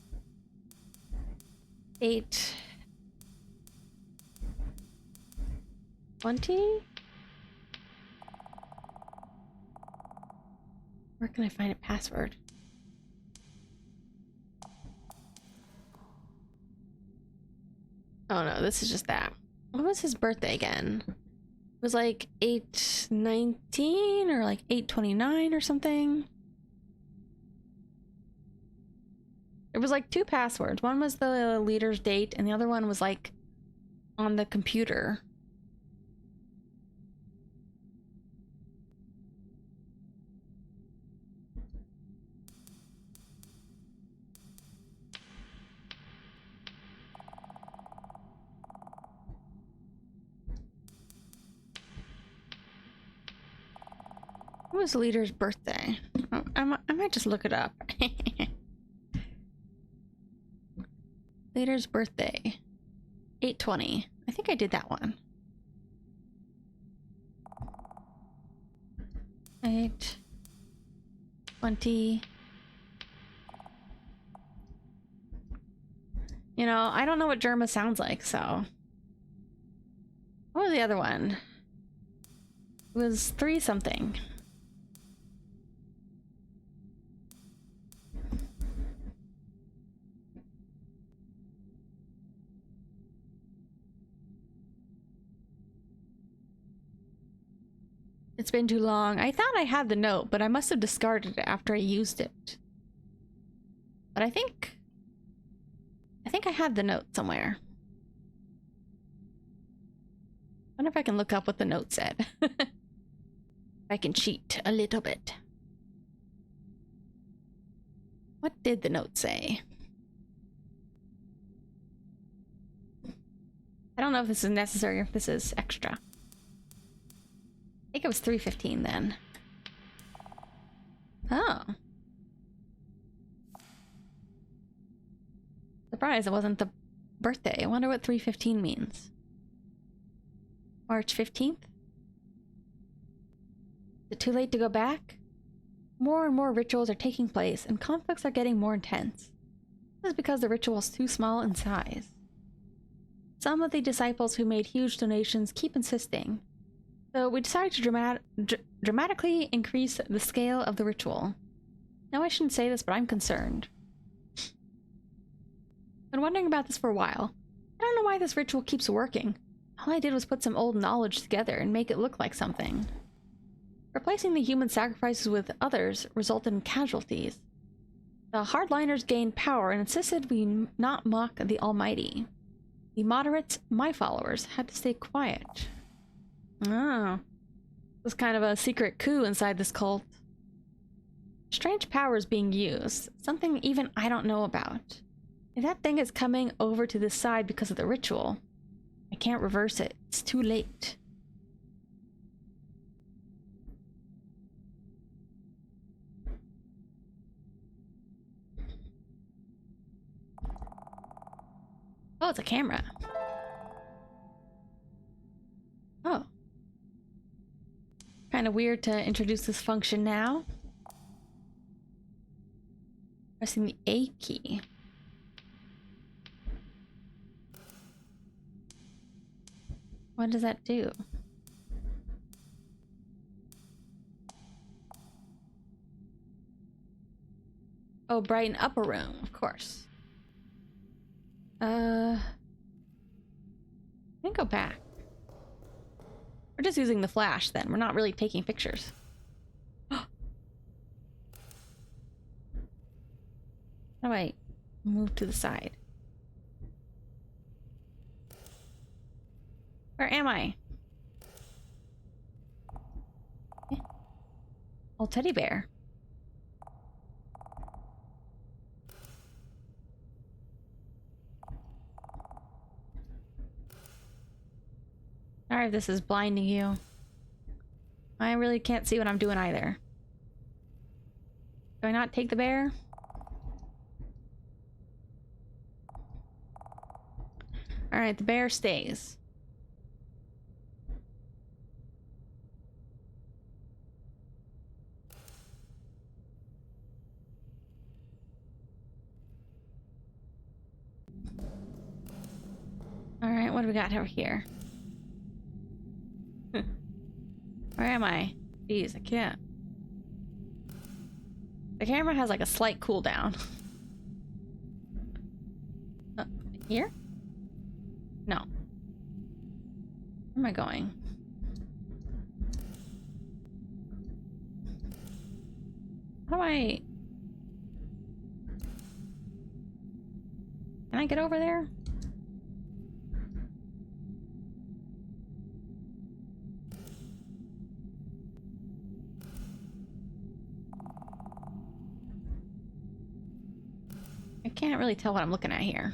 8/20? Where can I find a password? Oh no, this is just that. What was his birthday again? It was like 8/19 or like 8/29 or something. It was like two passwords. One was the leader's date and the other one was like on the computer. What was the leader's birthday? Oh, I might just look it up. Leader's birthday. 8/20. I think I did that one. 8/20. You know, I don't know what Germa sounds like, so. What was the other one? It was 3 something. It's been too long. I thought I had the note, but I must have discarded it after I used it. But I think I had the note somewhere. I wonder if I can look up what the note said. I can cheat a little bit. What did the note say? I don't know if this is necessary or if this is extra. I think it was 3:15 then. Oh. Surprised it wasn't the birthday. I wonder what 3:15 means. March 15th? Is it too late to go back? More and more rituals are taking place, and conflicts are getting more intense. This is because the ritual is too small in size. Some of the disciples who made huge donations keep insisting, so we decided to dramatically increase the scale of the ritual. Now, I shouldn't say this, but I'm concerned. Been wondering about this for a while. I don't know why this ritual keeps working. All I did was put some old knowledge together and make it look like something. Replacing the human sacrifices with others resulted in casualties. The hardliners gained power and insisted we not mock the Almighty. The moderates, my followers, had to stay quiet. Oh. It was kind of a secret coup inside this cult. Strange powers being used, something even I don't know about. If that thing is coming over to this side because of the ritual, I can't reverse it. It's too late. Oh, it's a camera. Oh. Kind of weird to introduce this function now. Pressing the A key. What does that do? Oh, brighten up a room, of course. I can go back. We're just using the flash then. We're not really taking pictures. How do I move to the side? Where am I? Oh, teddy bear. Sorry if this is blinding you. I really can't see what I'm doing either. Do I not take the bear? Alright, the bear stays. Alright, what do we got over here? Where am I? Jeez, I can't. The camera has like a slight cooldown. Here? No. Where am I going? How do I... Can I get over there? I can't really tell what I'm looking at here.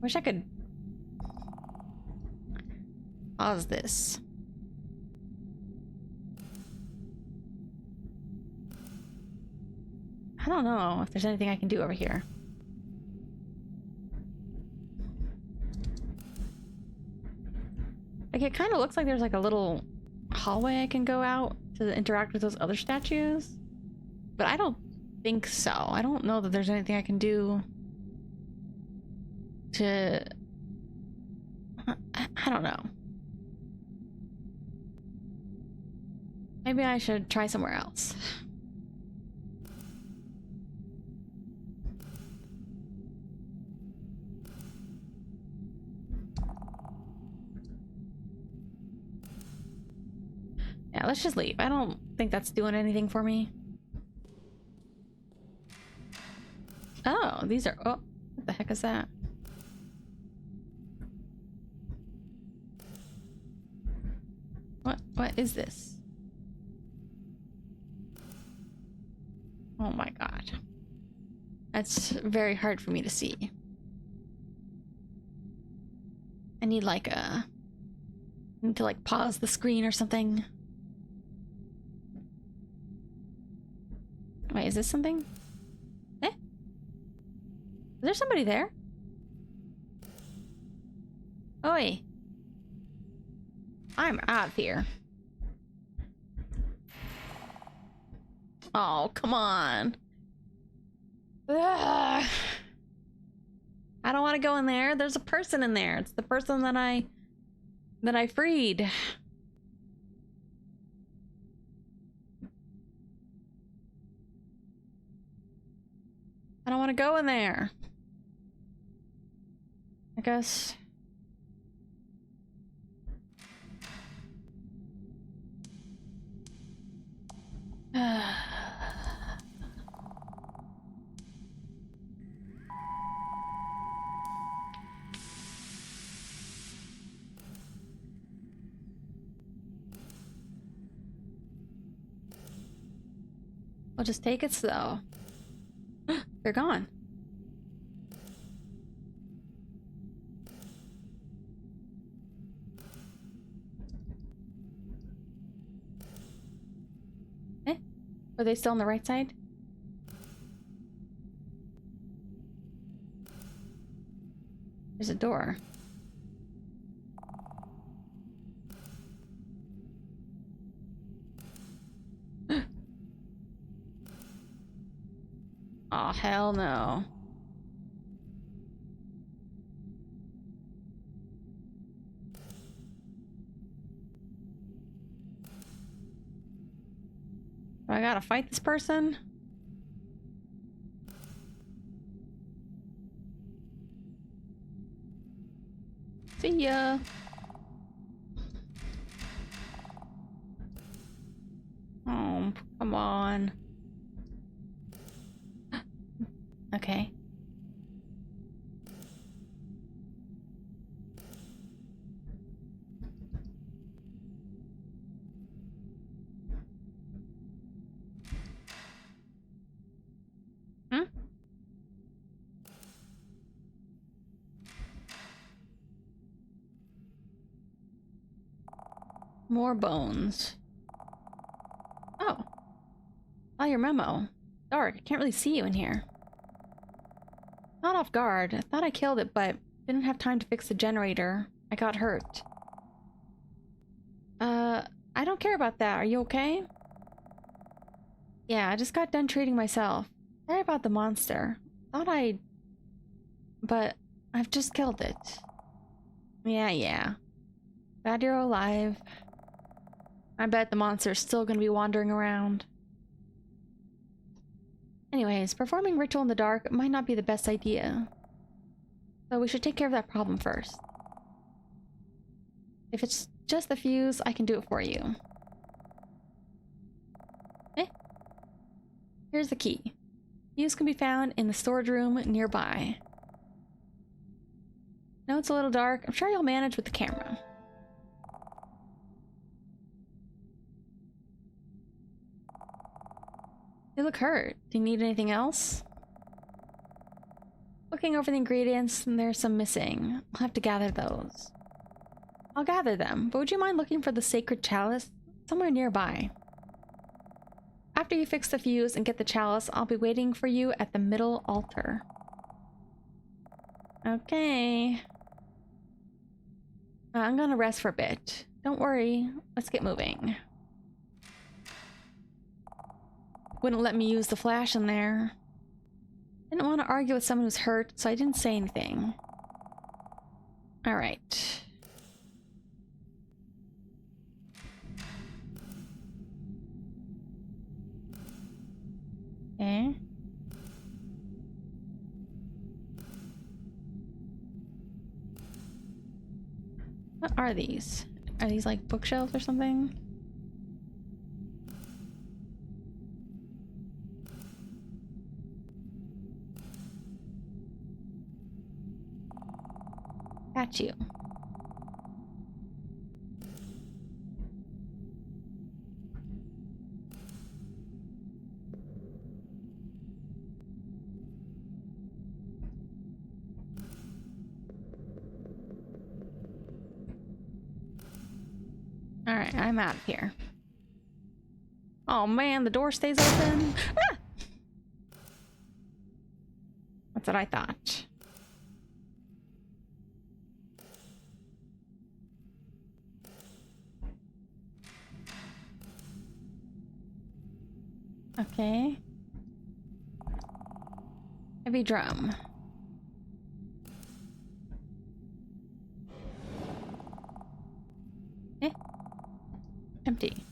Wish I could pause this. I don't know if there's anything I can do over here. Like, it kind of looks like there's like a little hallway I can go out to interact with those other statues. But I don't think so. I don't know that there's anything I can do to... I don't know. Maybe I should try somewhere else. Yeah, let's just leave. I don't think that's doing anything for me. Oh, these are... Oh, what the heck is that? What is this? Oh my god. That's very hard for me to see. I need like a... I need to like pause the screen or something. Wait, is this something? Eh? Is there somebody there? Oi. I'm out of here. Oh, come on. Ugh. I don't want to go in there. There's a person in there. It's the person that I freed. I don't want to go in there. I guess. I'll just take it slow. They're gone. Eh? Are they still on the right side? There's a door. Oh, hell no. Do I gotta fight this person? See ya. Oh, come on. Okay. Hmm? More bones. Oh. Oh, your memo. Dark. I can't really see you in here. Not off guard. I thought I killed it, but didn't have time to fix the generator. I got hurt. I don't care about that. Are you okay? Yeah, I just got done treating myself. Sorry about the monster. Thought I'd... But I've just killed it. Yeah. Glad you're alive. I bet the monster's still gonna be wandering around. Anyways, performing ritual in the dark might not be the best idea. So we should take care of that problem first. If it's just the fuse, I can do it for you. Here's the key. Fuse can be found in the storage room nearby. No, it's a little dark. I'm sure you'll manage with the camera. You look hurt. Do you need anything else? Looking over the ingredients, and there's some missing. I'll have to gather those. I'll gather them, but would you mind looking for the sacred chalice? Somewhere nearby. After you fix the fuse and get the chalice, I'll be waiting for you at the middle altar. Okay. I'm gonna rest for a bit. Don't worry. Let's get moving. Wouldn't let me use the flash in there. Didn't want to argue with someone who's hurt, so I didn't say anything. Alright. Okay. What are these? Are these like bookshelves or something? Got you. Alright, I'm out of here. Oh man, the door stays open. Ah! That's what I thought. Okay. Heavy drum. Eh? Empty.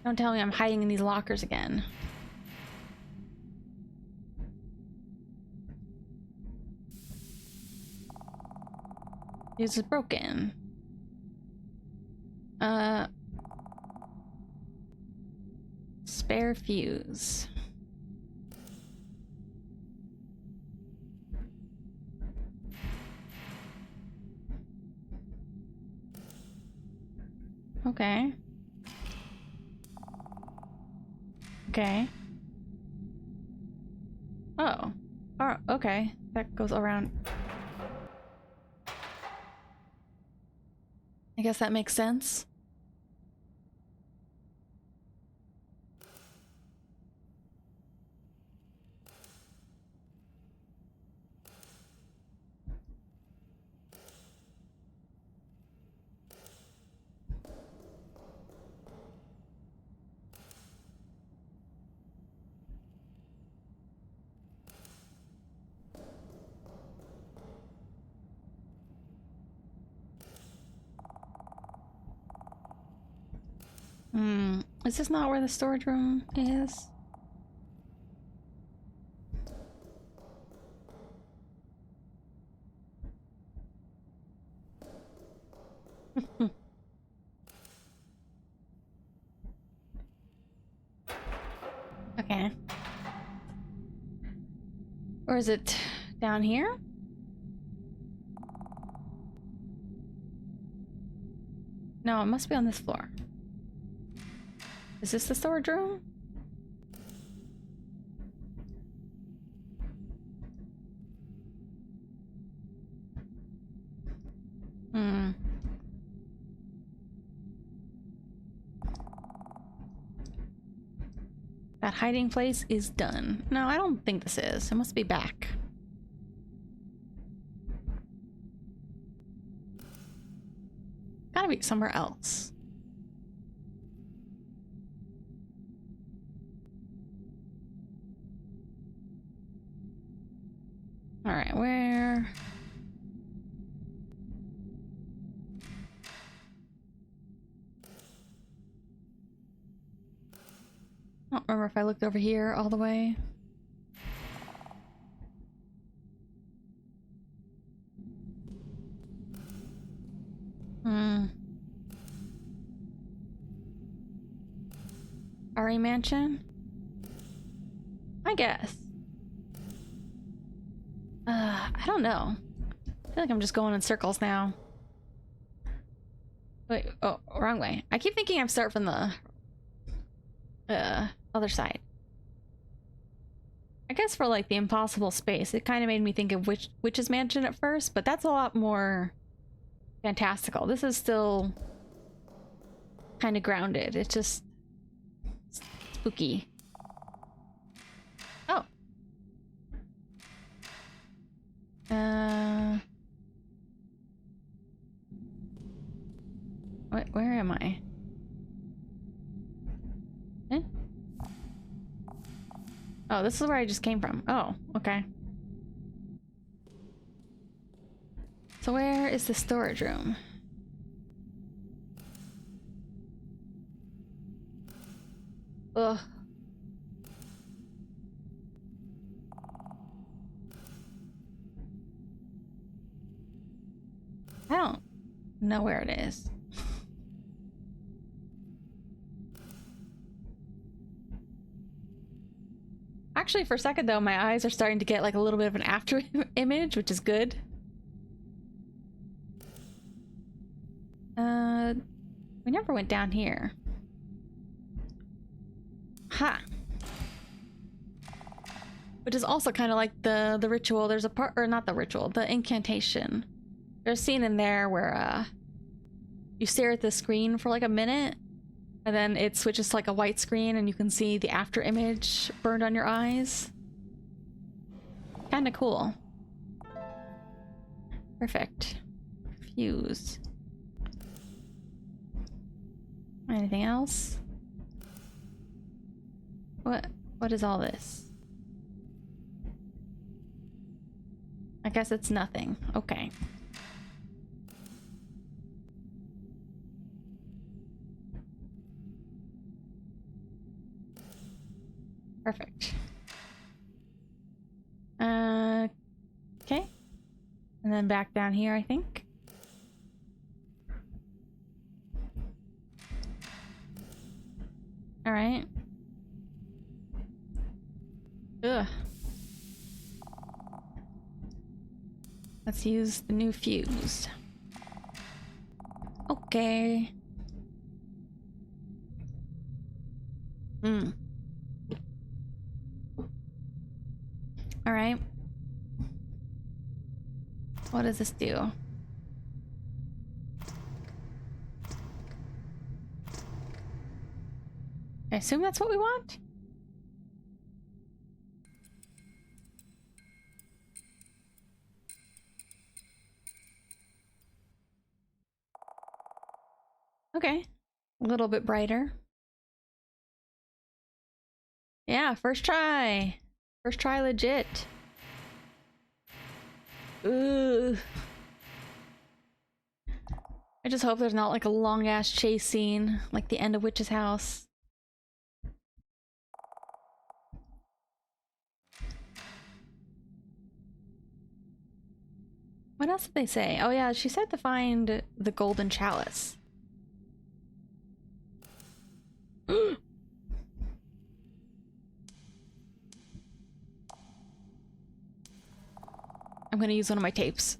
Don't tell me I'm hiding in these lockers again. This is broken. Spare fuse. Okay. Okay. Oh. Oh, okay. That goes around. I guess that makes sense. Is this not where the storage room is? Okay. Or is it down here? No, it must be on this floor. Is this the storage room? Hmm. That hiding place is done. No, I don't think this is. It must be back. Gotta be somewhere else. Alright, where? I don't remember if I looked over here all the way. RE Mansion? I guess. I don't know. I feel like I'm just going in circles now. Wait, oh, wrong way. I keep thinking I'm starting from the other side. I guess for like the impossible space, it kind of made me think of Witch's Mansion at first, but that's a lot more fantastical. This is still kind of grounded. It's just spooky. Oh. Where am I? Eh? Oh, this is where I just came from. Oh, okay. So where is the storage room? Ugh. I don't know where it is. Actually, for a second though, my eyes are starting to get like a little bit of an after image, which is good. We never went down here. Ha! Which is also kind of like the ritual. There's a part, or not the ritual, the incantation. There's a scene in there where you stare at the screen for like a minute, and then it switches to like a white screen and you can see the after image burned on your eyes. Kinda cool. Perfect. Fuse. Anything else? What is all this? I guess it's nothing. Okay. Perfect. Okay. And then back down here, I think. All right. Ugh. Let's use the new fuse. Okay. All right. What does this do? I assume that's what we want? Okay. A little bit brighter. Yeah, first try. First try legit. Ugh. I just hope there's not like a long ass chase scene like the end of Witch's House. What else did they say? Oh yeah, she said to find the golden chalice. I'm gonna use one of my tapes.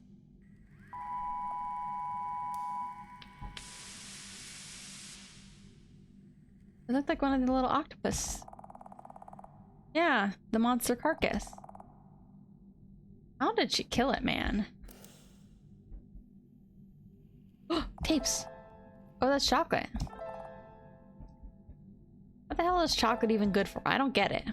It looked like one of the little octopus. Yeah, the monster carcass. How did she kill it, man? Tapes. Oh, that's chocolate. What the hell is chocolate even good for? I don't get it.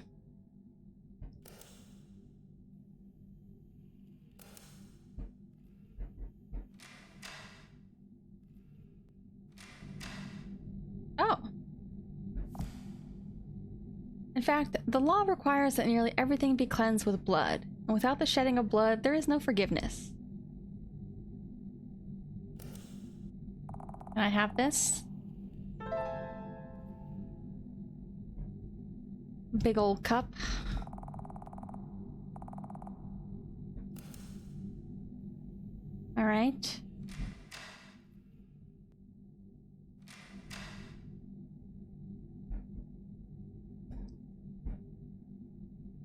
Oh. In fact, the law requires that nearly everything be cleansed with blood, and without the shedding of blood, there is no forgiveness. Can I have this? Big old cup. All right.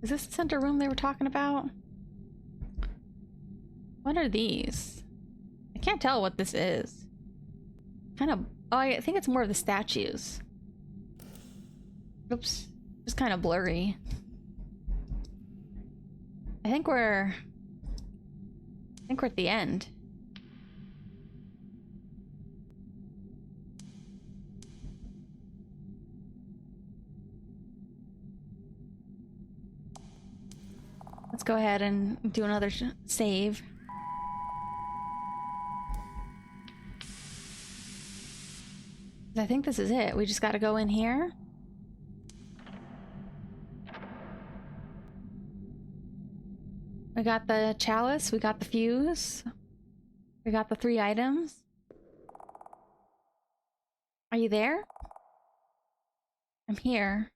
Is this the center room they were talking about? What are these? I can't tell what this is. Kind of... Oh, I think it's more of the statues. Oops. Just kind of blurry. I think we're at the end. Let's go ahead and do another save. I think this is it. We just gotta go in here. We got the chalice, we got the fuse, we got the 3 items. Are you there? I'm here.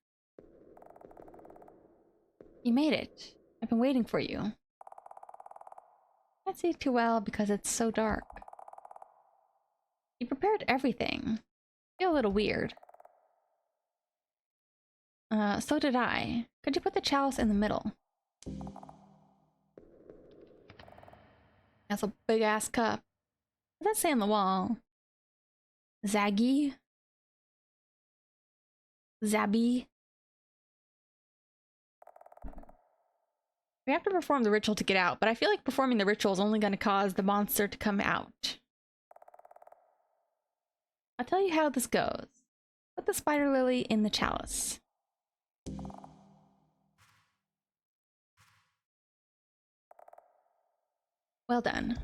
You made it. I've been waiting for you. Can't see too well because it's so dark. You prepared everything. Feel a little weird. So did I. Could you put the chalice in the middle? That's a big ass cup. What does that say on the wall? Zaggy? Zabby? We have to perform the ritual to get out, but I feel like performing the ritual is only going to cause the monster to come out. I'll tell you how this goes. Put the spider lily in the chalice. Well done.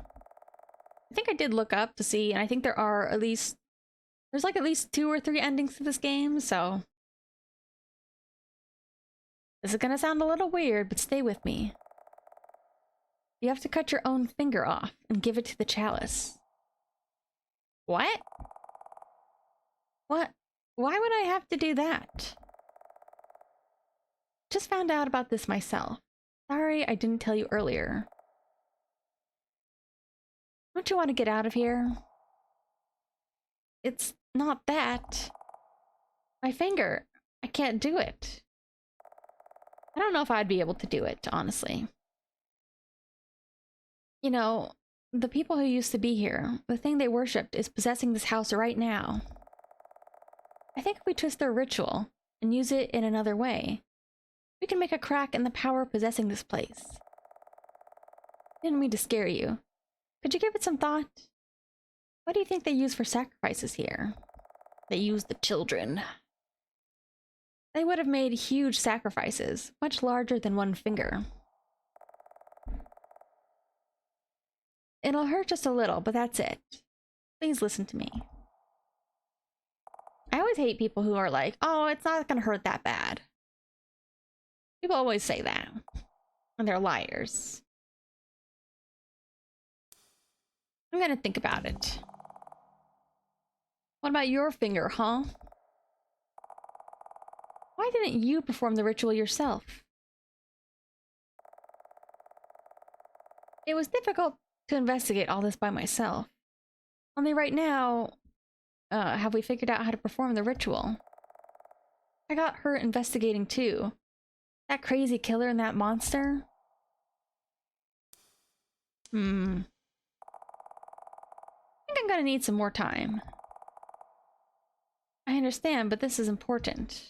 I think I did look up to see, and I think there are at least... There's like at least 2 or 3 endings to this game, so... This is gonna sound a little weird, but stay with me. You have to cut your own finger off and give it to the chalice. What? What? Why would I have to do that? Just found out about this myself. Sorry I didn't tell you earlier. Don't you want to get out of here? It's not that. My finger. I can't do it. I don't know if I'd be able to do it, honestly. You know, the people who used to be here, the thing they worshipped is possessing this house right now. I think if we twist their ritual and use it in another way, we can make a crack in the power possessing this place. Didn't mean to scare you. Could you give it some thought? What do you think they use for sacrifices here? They use the children. They would have made huge sacrifices, much larger than one finger. It'll hurt just a little, but that's it. Please listen to me. I always hate people who are like, oh, it's not gonna hurt that bad. People always say that. And they're liars. I'm gonna think about it. What about your finger, huh? Why didn't you perform the ritual yourself? It was difficult to investigate all this by myself. Only right now, have we figured out how to perform the ritual. I got her investigating too. That crazy killer and that monster? I think I'm gonna need some more time. I understand, but this is important.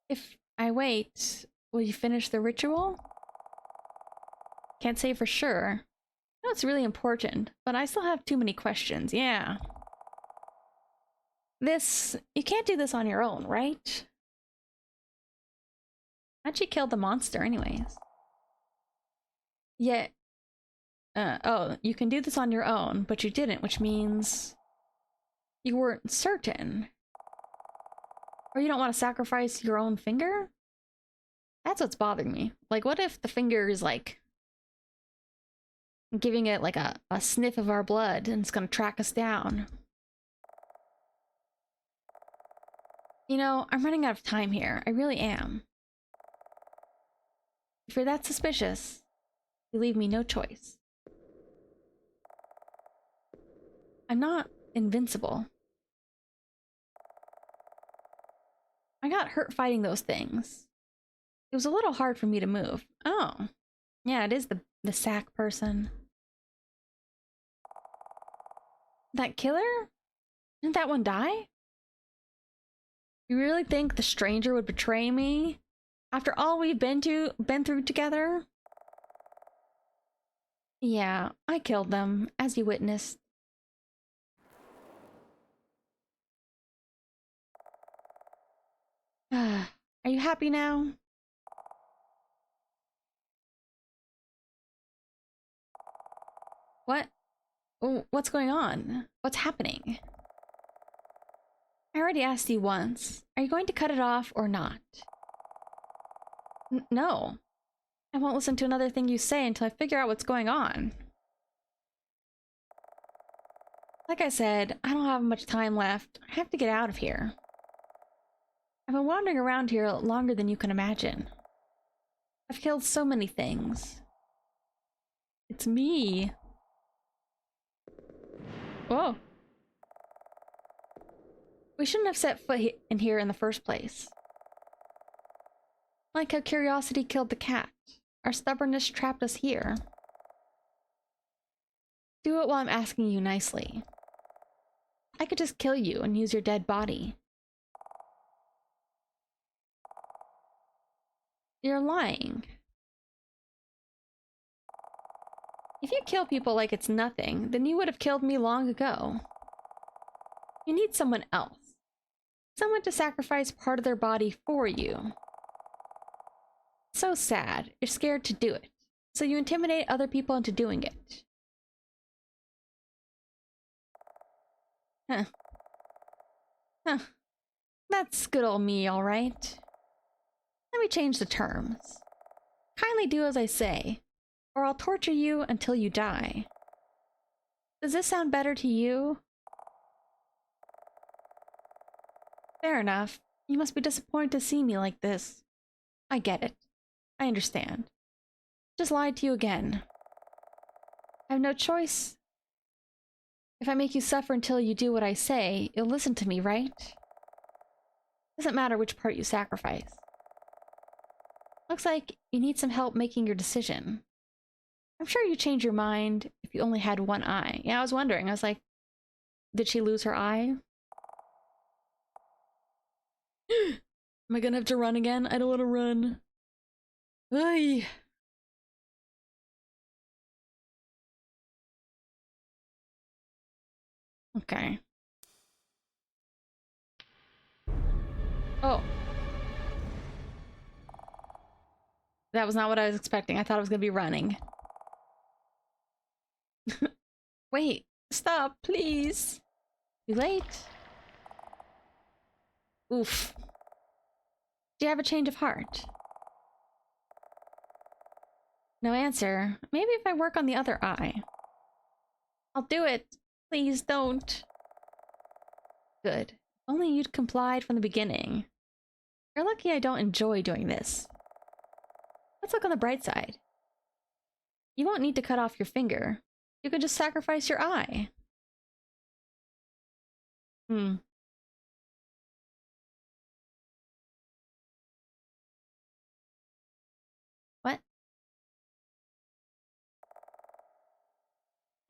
If I wait, will you finish the ritual? Can't say for sure. I know it's really important, but I still have too many questions, yeah. You can't do this on your own, right? How'd she kill the monster anyways? Yeah. Oh, you can do this on your own, but you didn't, which means you weren't certain. Or you don't want to sacrifice your own finger? That's what's bothering me. Like, what if the finger is like giving it like a sniff of our blood and it's gonna track us down? You know, I'm running out of time here. I really am. If you're that suspicious, you leave me no choice. I'm not invincible. I got hurt fighting those things. It was a little hard for me to move. Oh. Yeah, it is the sack person. That killer? Didn't that one die? You really think the stranger would betray me? After all we've been through together? Yeah, I killed them, as you witnessed. Are you happy now? What? Oh, what's going on? What's happening? I already asked you once. Are you going to cut it off or not? No. I won't listen to another thing you say until I figure out what's going on. Like I said, I don't have much time left. I have to get out of here. I've been wandering around here longer than you can imagine. I've killed so many things. It's me. Whoa. We shouldn't have set foot in here in the first place. Like how curiosity killed the cat. Our stubbornness trapped us here. Do it while I'm asking you nicely. I could just kill you and use your dead body. You're lying. If you kill people like it's nothing, then you would have killed me long ago. You need someone else. Someone to sacrifice part of their body for you. So sad. You're scared to do it. So you intimidate other people into doing it. Huh. That's good old me, all right. Let me change the terms. Kindly do as I say, or I'll torture you until you die. Does this sound better to you? Fair enough. You must be disappointed to see me like this. I get it. I understand. Just lied to you again. I have no choice. If I make you suffer until you do what I say, you'll listen to me, right? Doesn't matter which part you sacrifice. Looks like you need some help making your decision. I'm sure you'd change your mind if you only had one eye. Yeah, I was wondering. I was like, did she lose her eye? Am I gonna have to run again? I don't want to run. Ay. Okay. Oh. That was not what I was expecting. I thought I was gonna be running. Wait. Stop, please. Too late. Oof. Do you have a change of heart? No answer. Maybe if I work on the other eye. I'll do it. Please don't. Good. If only you'd complied from the beginning. You're lucky I don't enjoy doing this. Let's look on the bright side. You won't need to cut off your finger. You could just sacrifice your eye. What?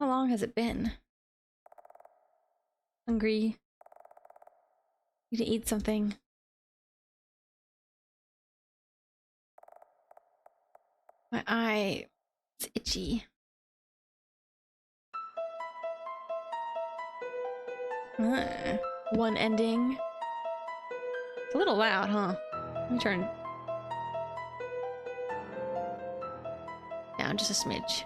How long has it been? Hungry. Need to eat something. My eye, it's itchy. One ending. It's a little loud, huh? Let me turn down just a smidge.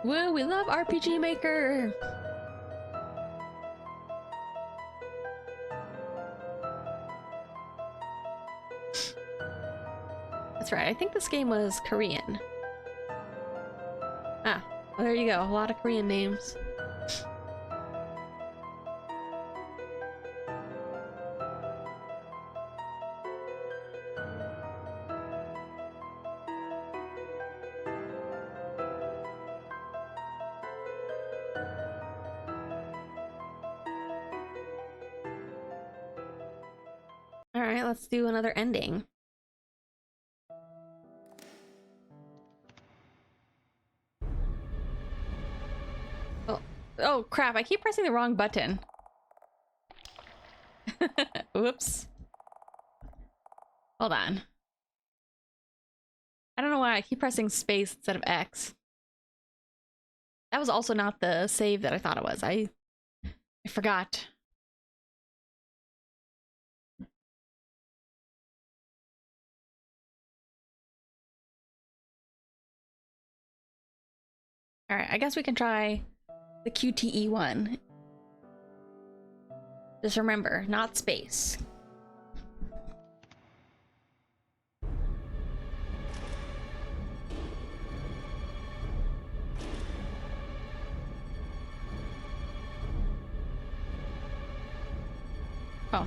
Woo, we love RPG Maker! That's right, I think this game was Korean. Ah, well, there you go, a lot of Korean names. Alright, let's do another ending. Oh crap, I keep pressing the wrong button. Whoops. Hold on. I don't know why I keep pressing space instead of X. That was also not the save that I thought it was. I forgot. Alright, I guess we can try the QTE one. Just remember, not space. Oh.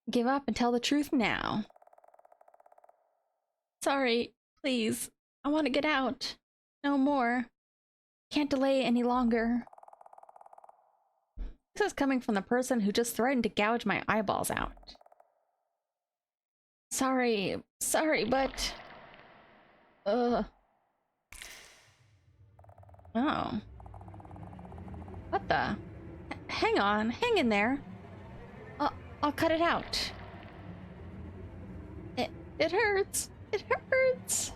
Give up and tell the truth now. Sorry, please. I want to get out. No more. Can't delay any longer. This is coming from the person who just threatened to gouge my eyeballs out. Sorry, but... Oh. What the? Hang on, hang in there. I'll cut it out. It hurts. It hurts.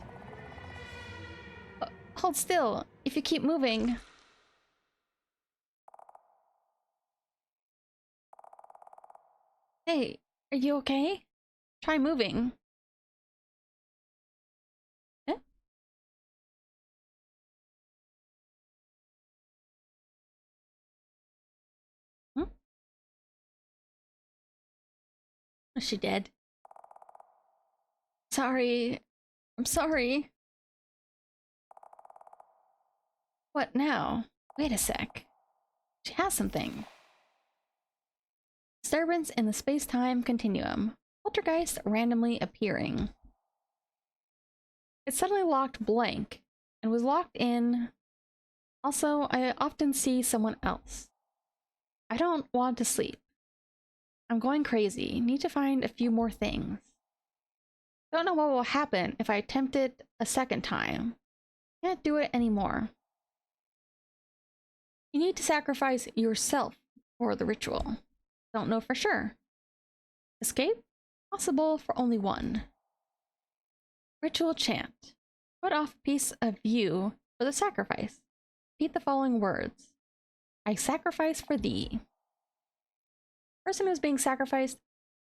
Hold still. If you keep moving. Hey, are you okay? Try moving. Eh? Hmm? Is she dead? Sorry. I'm sorry. What now? Wait a sec. She has something. Disturbance in the space-time continuum. Poltergeist randomly appearing. It suddenly locked blank and was locked in. Also, I often see someone else. I don't want to sleep. I'm going crazy. Need to find a few more things. Don't know what will happen if I attempt it a second time. Can't do it anymore. You need to sacrifice yourself for the ritual. Don't know for sure. Escape? Possible for only one. Ritual chant. Put off a piece of you for the sacrifice. Repeat the following words. I sacrifice for thee. Person who is being sacrificed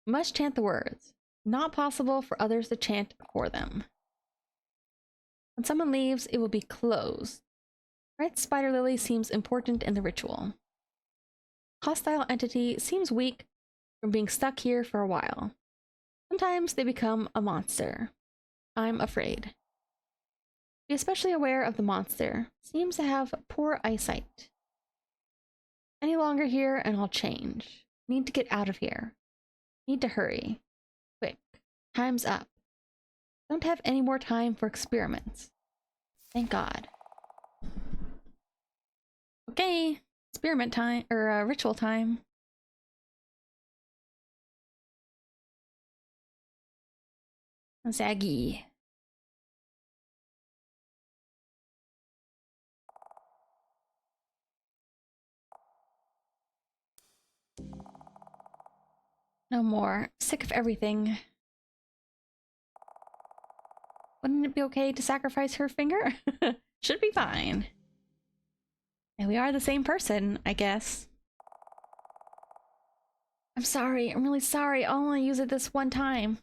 must chant the words. Not possible for others to chant for them. When someone leaves, it will be closed. Red spider lily seems important in the ritual. Hostile entity seems weak from being stuck here for a while. Sometimes they become a monster. I'm afraid. Be especially aware of the monster. Seems to have poor eyesight. Any longer here and I'll change. Need to get out of here. Need to hurry. Quick. Time's up. Don't have any more time for experiments. Thank God. Okay. Experiment time, or ritual time. Zaggy. No more. Sick of everything. Wouldn't it be okay to sacrifice her finger? Should be fine. And we are the same person, I guess. I'm sorry. I'm really sorry. I'll only use it this one time.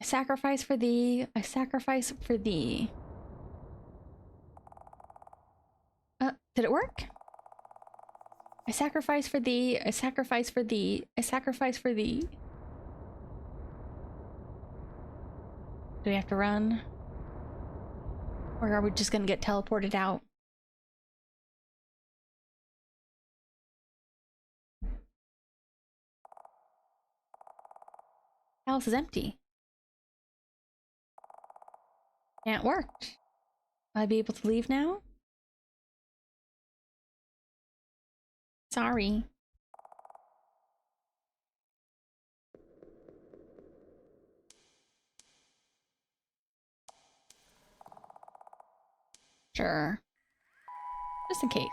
I sacrifice for thee. I sacrifice for thee. Did it work? I sacrifice for thee. I sacrifice for thee. I sacrifice for thee. Do we have to run? Or are we just gonna get teleported out? House is empty. Can't work. Will I be able to leave now? Sorry. Sure. Just in case.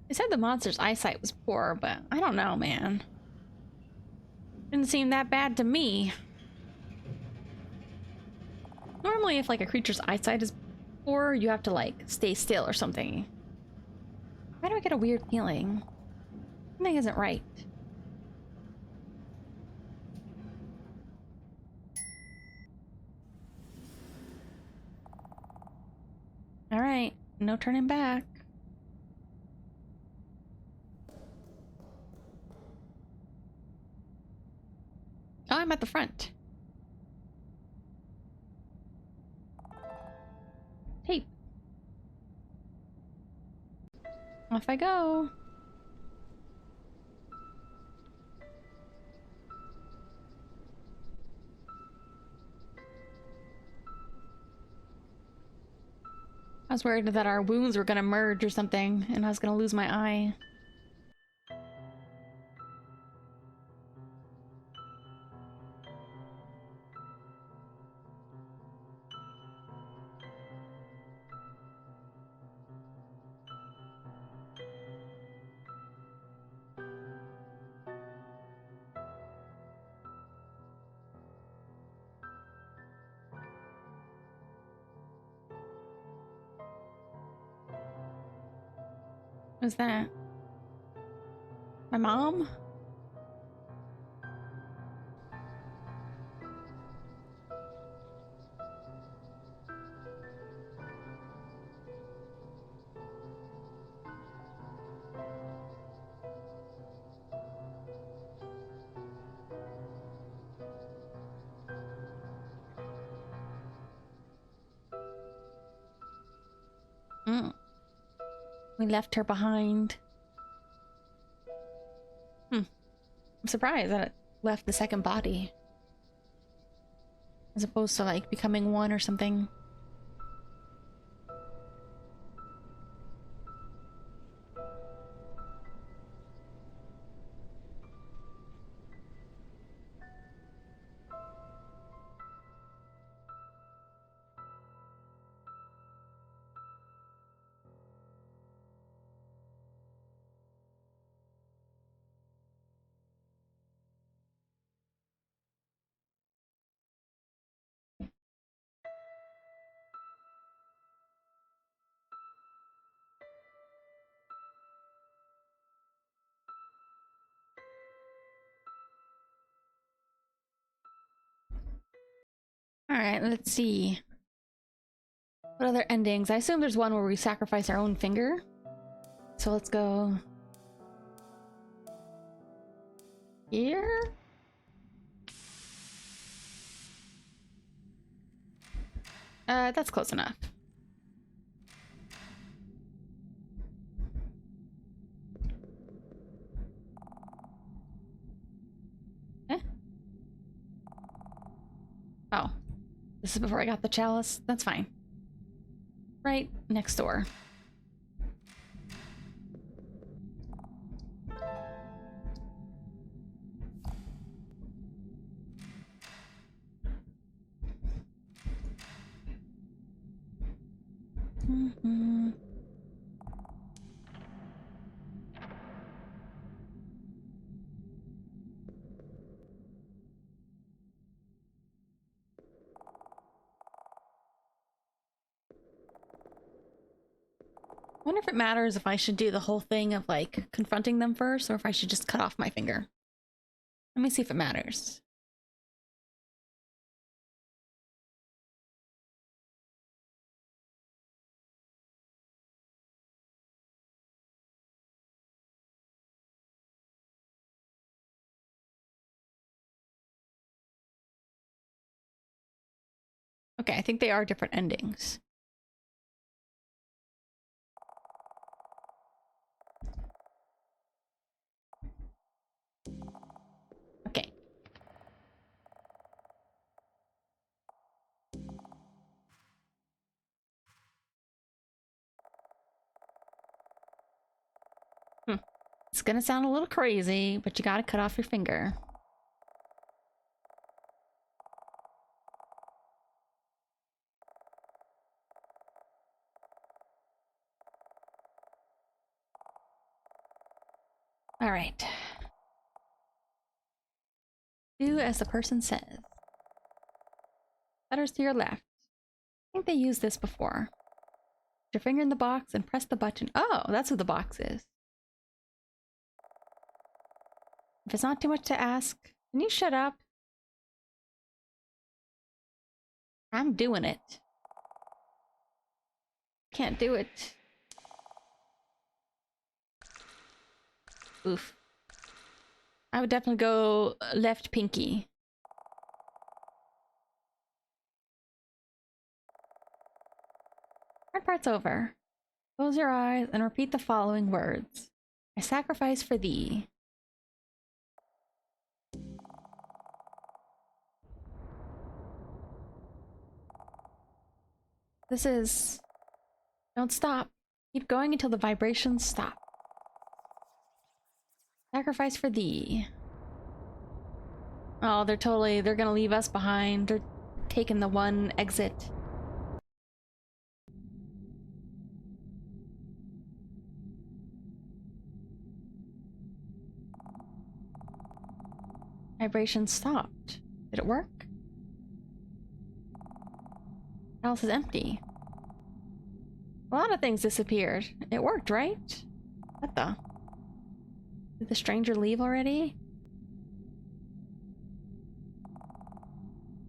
They said the monster's eyesight was poor, but I don't know, man. Didn't seem that bad to me. Normally, if like a creature's eyesight is poor, you have to like stay still or something. Why do I get a weird feeling? Something isn't right. Alright, no turning back. Oh, I'm at the front. Tape. Off I go. I was worried that our wounds were gonna merge or something, and I was gonna lose my eye. Who's that? My mom? Mm. We left her behind. I'm surprised that it left the second body. As opposed to like becoming one or something. Alright, let's see. What other endings? I assume there's one where we sacrifice our own finger. So let's go... here? That's close enough. Eh? Oh. This is before I got the chalice? That's fine. Right next door. Mm-hmm. I wonder if it matters if I should do the whole thing of like confronting them first or if I should just cut off my finger. Let me see if it matters. Okay, I think they are different endings. Okay. It's gonna sound a little crazy, but you gotta cut off your finger. All right. Do as the person says. Letters to your left. I think they used this before. Put your finger in the box and press the button. Oh, that's what the box is. If it's not too much to ask, can you shut up? I'm doing it. Can't do it. Oof. I would definitely go left pinky. Hard part's over. Close your eyes and repeat the following words. I sacrifice for thee. This is... Don't stop. Keep going until the vibrations stop. Sacrifice for thee. Oh, they're gonna leave us behind. They're taking the one exit. Vibration stopped. Did it work? House is empty. A lot of things disappeared. It worked, right? What the? Did the stranger leave already?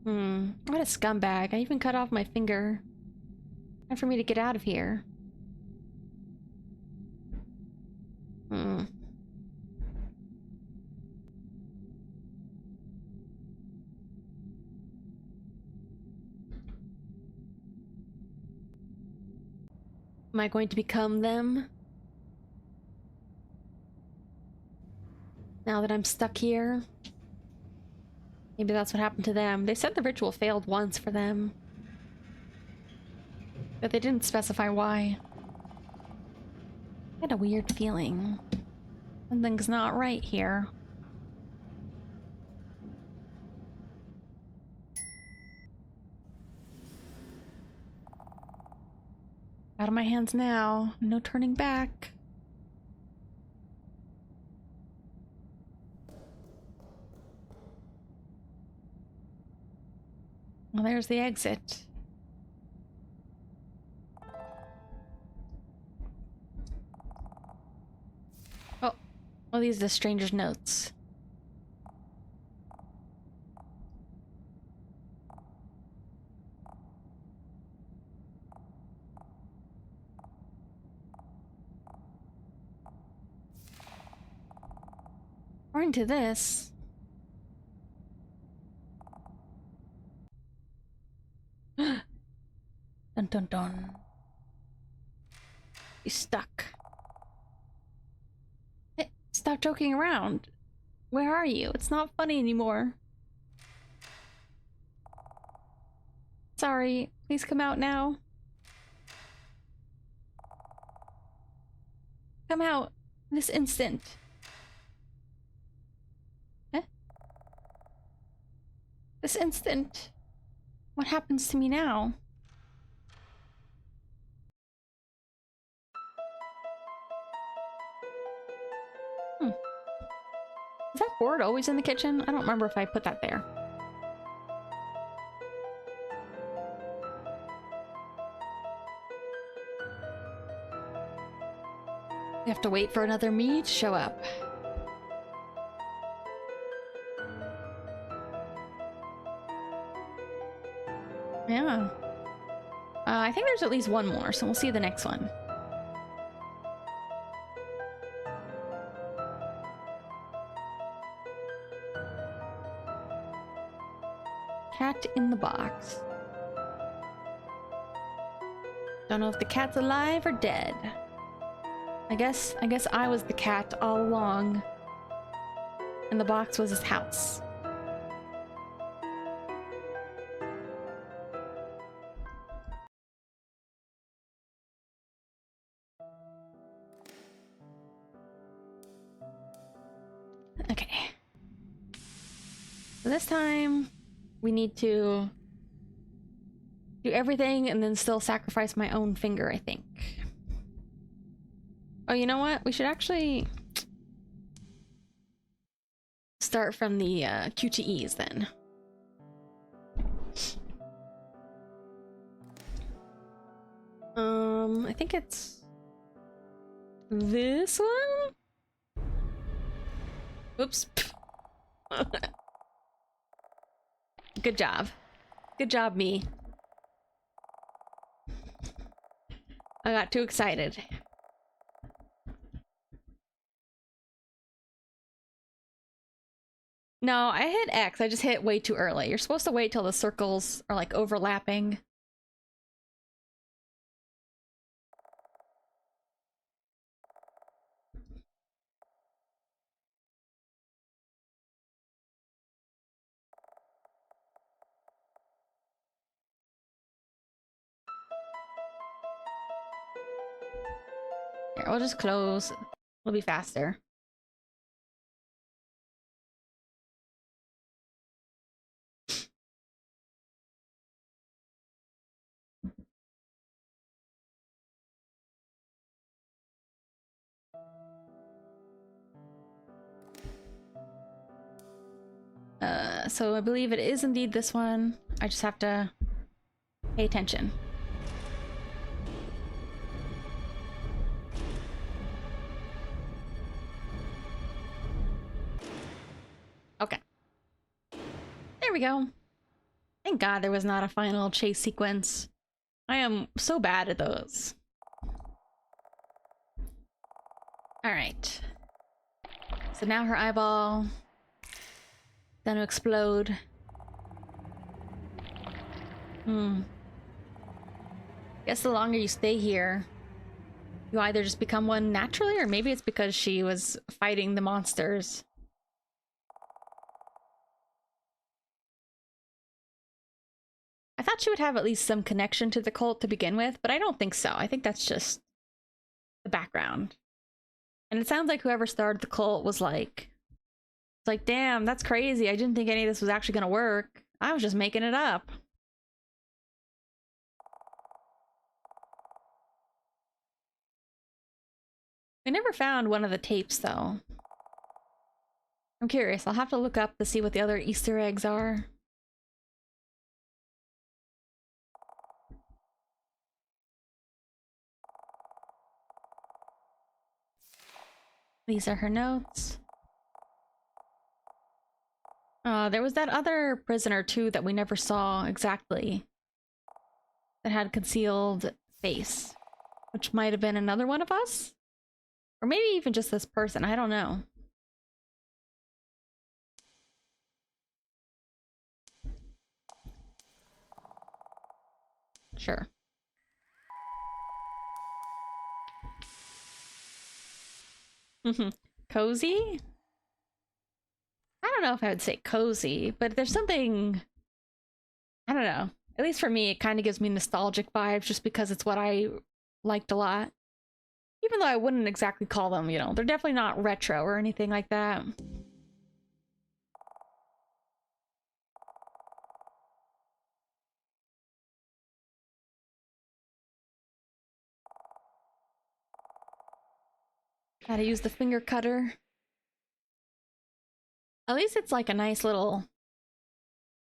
What a scumbag. I even cut off my finger. Time for me to get out of here. Am I going to become them? Now that I'm stuck here? Maybe that's what happened to them. They said the ritual failed once for them. But they didn't specify why. I had a weird feeling. Something's not right here. Out of my hands now. No turning back. Well, there's the exit. Oh, well, these are the stranger's notes. According to this... Dun dun dun. He's stuck. Hey, stop joking around. Where are you? It's not funny anymore. Sorry, please come out now. Come out this instant. Eh? This instant. What happens to me now? Is that board always in the kitchen? I don't remember if I put that there. We have to wait for another me to show up. Yeah. I think there's at least one more, so we'll see the next one. Cat in the box. Don't know if the cat's alive or dead. I guess I was the cat all along. And the box was his house. Okay. So this time we need to do everything and then still sacrifice my own finger, I think. Oh, you know what? We should actually start from the QTEs then. I think it's this one? Oops. Good job. Good job, me. I got too excited. No, I hit X. I just hit way too early. You're supposed to wait till the circles are like overlapping. Here, we'll just close. It'll be faster. So I believe it is indeed this one. I just have to pay attention. Okay. There we go. Thank God there was not a final chase sequence. I am so bad at those. Alright. So now her eyeball gonna explode. Guess the longer you stay here, you either just become one naturally, or maybe it's because she was fighting the monsters. I thought she would have at least some connection to the cult to begin with, but I don't think so. I think that's just the background. And it sounds like whoever started the cult was like, it's like, damn, that's crazy. I didn't think any of this was actually gonna work. I was just making it up. I never found one of the tapes, though. I'm curious. I'll have to look up to see what the other Easter eggs are. These are her notes. There was that other prisoner, too, that we never saw exactly. That had concealed face. Which might have been another one of us? Or maybe even just this person, I don't know. Sure. Cozy? I don't know if I would say cozy, but there's something, I don't know. At least for me, it kind of gives me nostalgic vibes just because it's what I liked a lot. Even though I wouldn't exactly call them, you know, they're definitely not retro or anything like that. Gotta use the finger cutter. At least it's like a nice little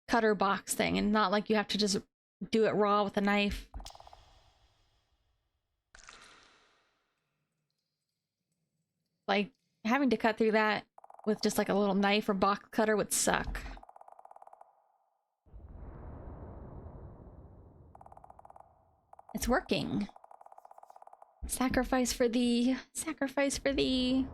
cutter box thing and not like you have to just do it raw with a knife. Like, having to cut through that with just like a little knife or box cutter would suck. It's working. Sacrifice for thee. Sacrifice for thee.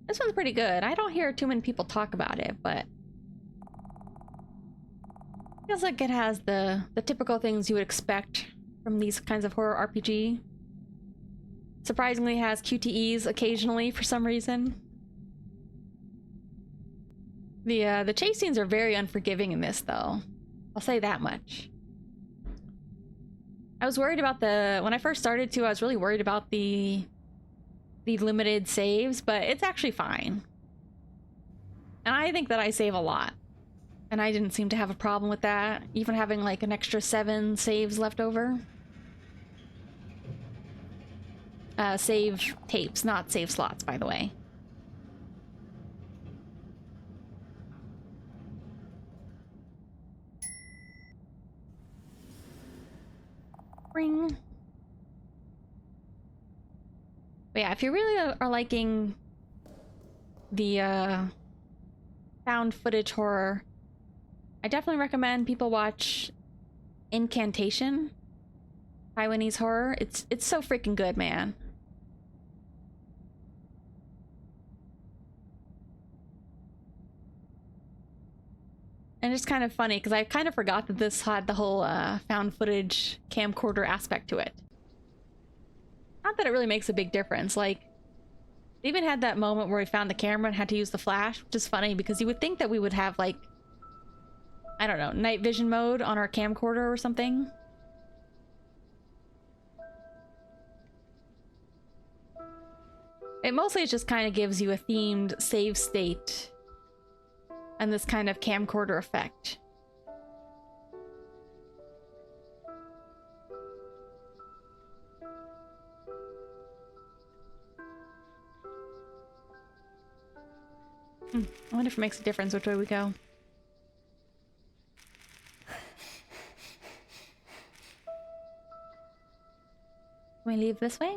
This one's pretty good. I don't hear too many people talk about it, but feels like it has the typical things you would expect from these kinds of horror RPG. Surprisingly has QTEs occasionally for some reason. The chase scenes are very unforgiving in this though. I'll say that much. I was worried about when I first started too, I was really worried about the limited saves, but it's actually fine. And I think that I save a lot. And I didn't seem to have a problem with that, even having like an extra 7 saves left over. Save tapes, not save slots, by the way. Ring. But yeah, if you really are liking the found footage horror, I definitely recommend people watch Incantation, Taiwanese horror. It's so freaking good, man. And it's kind of funny because I kind of forgot that this had the whole found footage camcorder aspect to it. Not that it really makes a big difference. Like, they even had that moment where we found the camera and had to use the flash, which is funny because you would think that we would have like, I don't know, night vision mode on our camcorder or something. It mostly just kind of gives you a themed save state and this kind of camcorder effect. I wonder if it makes a difference which way we go. Can we leave this way?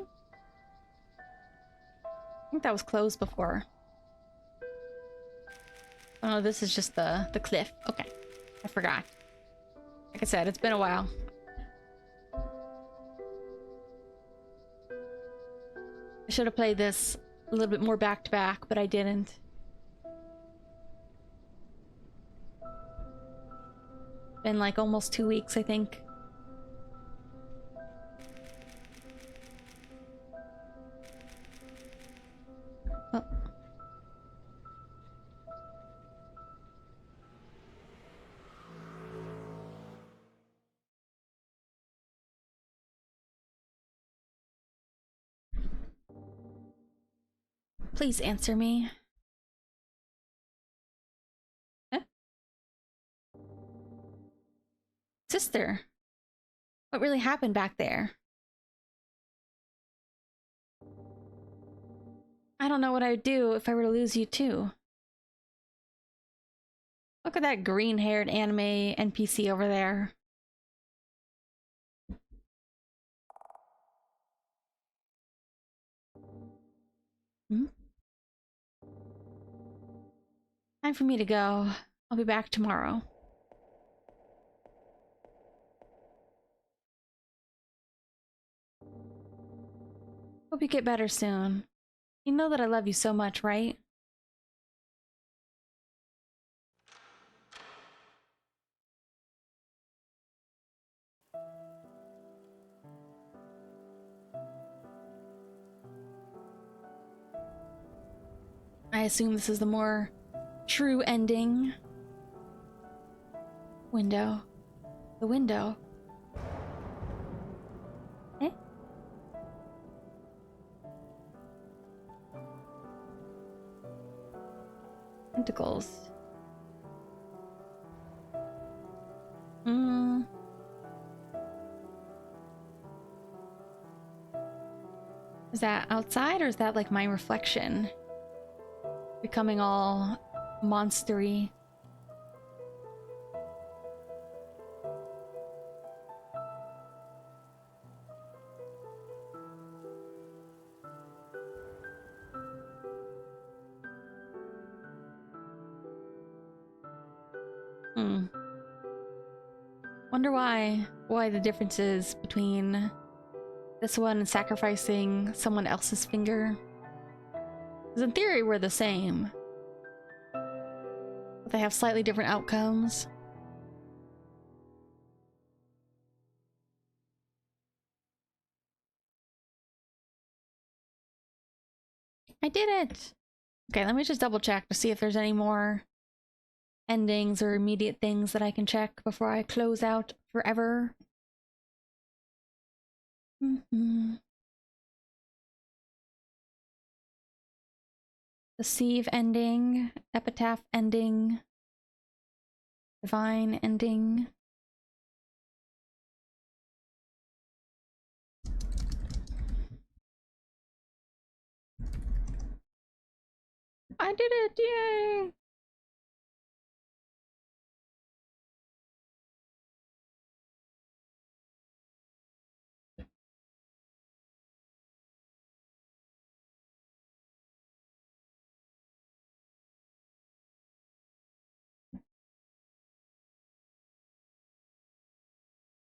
I think that was closed before. Oh, this is just the cliff. Okay. I forgot. Like I said, it's been a while. I should have played this a little bit more back to back, but I didn't. Been like almost 2 weeks, I think. Oh. Please answer me. Huh? Sister, what really happened back there? I don't know what I would do if I were to lose you too. Look at that green-haired anime NPC over there. Hmm? Time for me to go. I'll be back tomorrow. Hope you get better soon. You know that I love you so much, right? I assume this is the more true ending. Window. The window. Eh? Tentacles. Hmm. Is that outside or is that like my reflection? Becoming all monstery. Hmm. Wonder why the difference is between this one and sacrificing someone else's finger. Because in theory we're the same. But they have slightly different outcomes. I did it! Okay, let me just double check to see if there's any more endings or immediate things that I can check before I close out forever. The Sieve ending, Epitaph ending, Divine ending. I did it! Yay!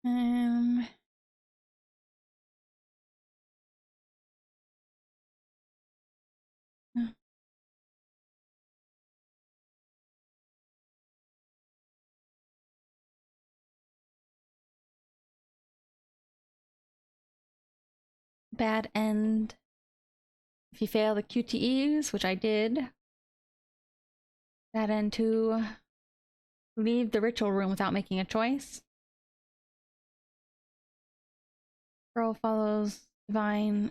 Um, Bad end. If you fail the QTEs, which I did. Bad end to leave the ritual room without making a choice. Girl follows Divine.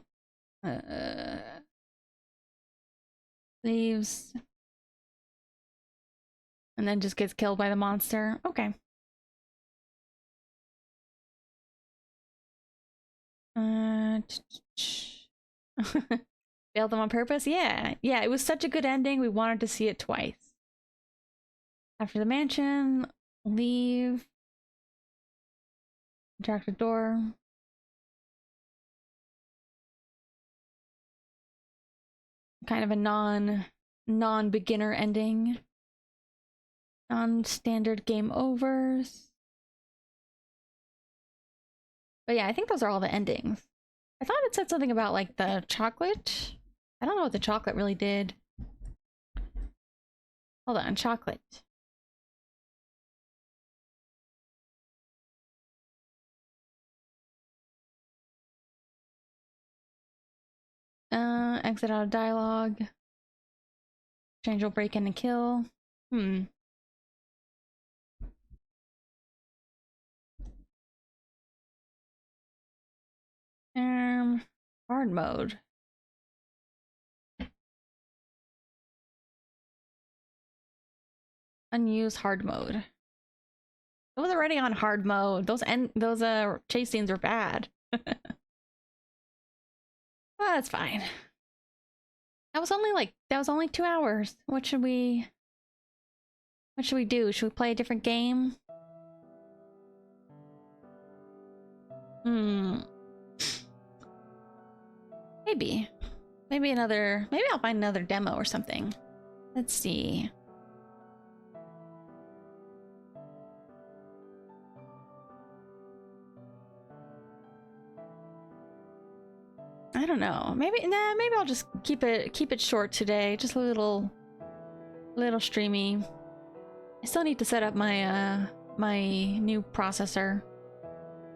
Leaves. And then just gets killed by the monster. Okay. Failed them on purpose? Yeah. Yeah, it was such a good ending. We wanted to see it twice. After the mansion, leave. Interact with door. Kind of a non-beginner ending. Non-standard game overs. But yeah, I think those are all the endings. I thought it said something about like the chocolate. I don't know what the chocolate really did. Hold on, chocolate. Exit out of dialogue. Change will break in and kill. Hard mode. Unused hard mode. I was already on hard mode. Those chase scenes were bad. Oh, that's fine. That was only 2 hours. What should we do? Should we play a different game? Maybe. Maybe I'll find another demo or something. Let's see. I don't know. Maybe I'll just keep it short today. Just a little streamy. I still need to set up my my new processor.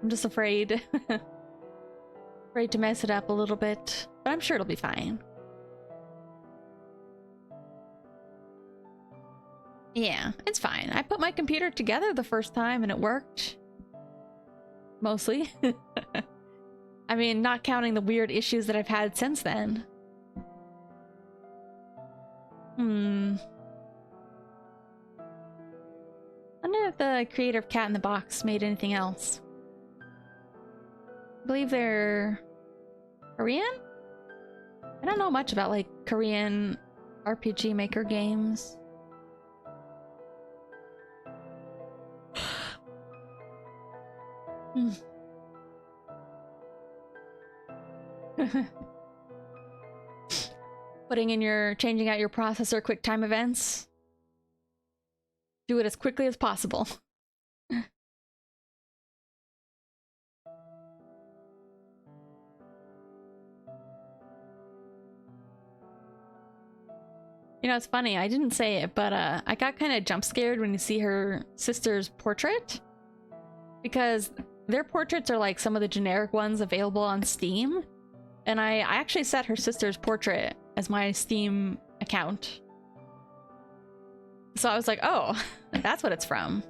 I'm just afraid afraid to mess it up a little bit, but I'm sure it'll be fine. Yeah, it's fine. I put my computer together the first time and it worked. Mostly. I mean, not counting the weird issues that I've had since then. I wonder if the creator of Cat in the Box made anything else. I believe they're Korean? I don't know much about like Korean RPG Maker games. Changing out your processor QuickTime events. Do it as quickly as possible. You know, it's funny, I didn't say it, but I got kind of jump scared when you see her sister's portrait. Because their portraits are like some of the generic ones available on Steam. And I actually set her sister's portrait as my Steam account. So I was like, oh, that's what it's from.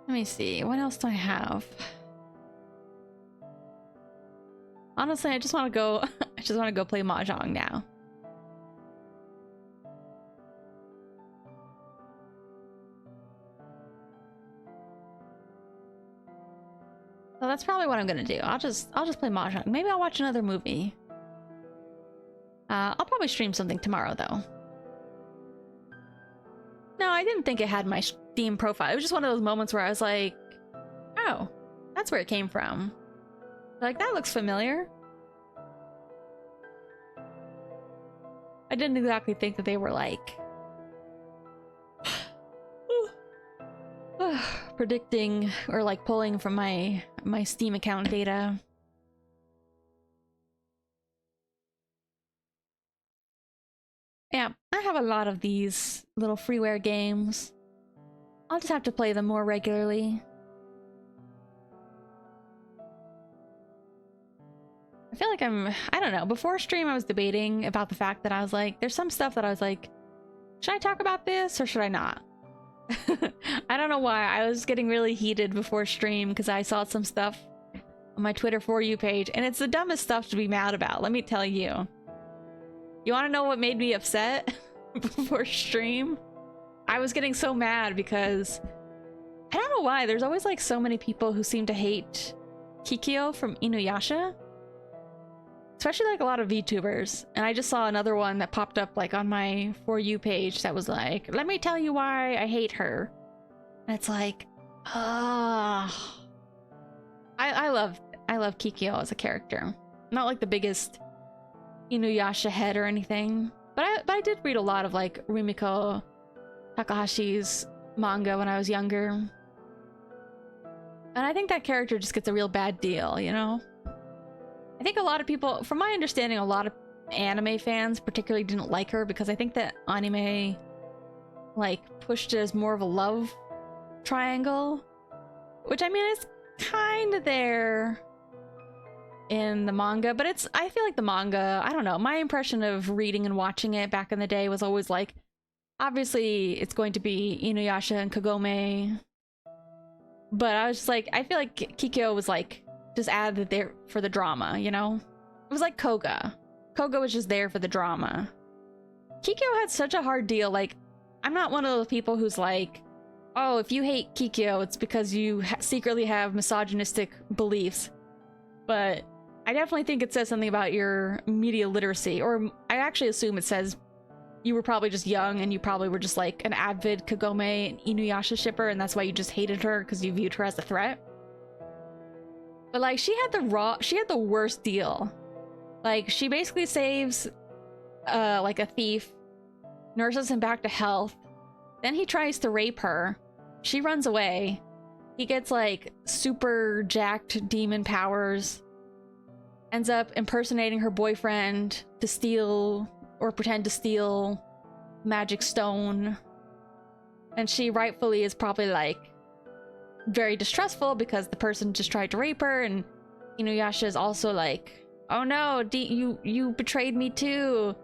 Let me see, what else do I have? Honestly, I just want to go play Mahjong now. So that's probably what I'm gonna do. I'll just play Mahjong. Maybe I'll watch another movie. I'll probably stream something tomorrow though. No, I didn't think it had my Steam profile. It was just one of those moments where I was like, oh, that's where it came from. Like, that looks familiar. I didn't exactly think that they were like predicting or like pulling from my Steam account data. Yeah, I have a lot of these little freeware games. I'll just have to play them more regularly. I feel like I don't know, before stream I was debating about the fact that I was like, there's some stuff that I was like, should I talk about this or should I not? I don't know why, I was getting really heated before stream because I saw some stuff on my Twitter For You page, and it's the dumbest stuff to be mad about, let me tell you. You want to know what made me upset before stream? I was getting so mad because I don't know why, there's always like so many people who seem to hate Kikyo from Inuyasha. Especially like a lot of VTubers. And I just saw another one that popped up like on my For You page that was like, let me tell you why I hate her. And it's like, ah. I love Kikyo as a character. Not like the biggest Inuyasha head or anything. But I did read a lot of like Rumiko Takahashi's manga when I was younger. And I think that character just gets a real bad deal, you know? I think a lot of people, from my understanding, a lot of anime fans particularly didn't like her because I think that anime like pushed it as more of a love triangle, which I mean is kind of there in the manga, but I feel like the manga, I don't know, my impression of reading and watching it back in the day was always like, obviously it's going to be Inuyasha and Kagome, but I was just like, I feel like Kikyo was like just added there for the drama, you know? It was like Koga. Koga was just there for the drama. Kikyo had such a hard deal. Like, I'm not one of those people who's like, oh, if you hate Kikyo, it's because you secretly have misogynistic beliefs. But I definitely think it says something about your media literacy, or I actually assume it says you were probably just young and you probably were just like an avid Kagome and Inuyasha shipper, and that's why you just hated her because you viewed her as a threat. But like, she had the worst deal. Like, she basically saves like a thief, nurses him back to health, Then he tries to rape her. She runs away. He gets like super jacked demon powers. Ends up impersonating her boyfriend to steal or pretend to steal magic stone. And she rightfully is probably like very distrustful because the person just tried to rape her, and Inuyasha is also like, oh no, you betrayed me too.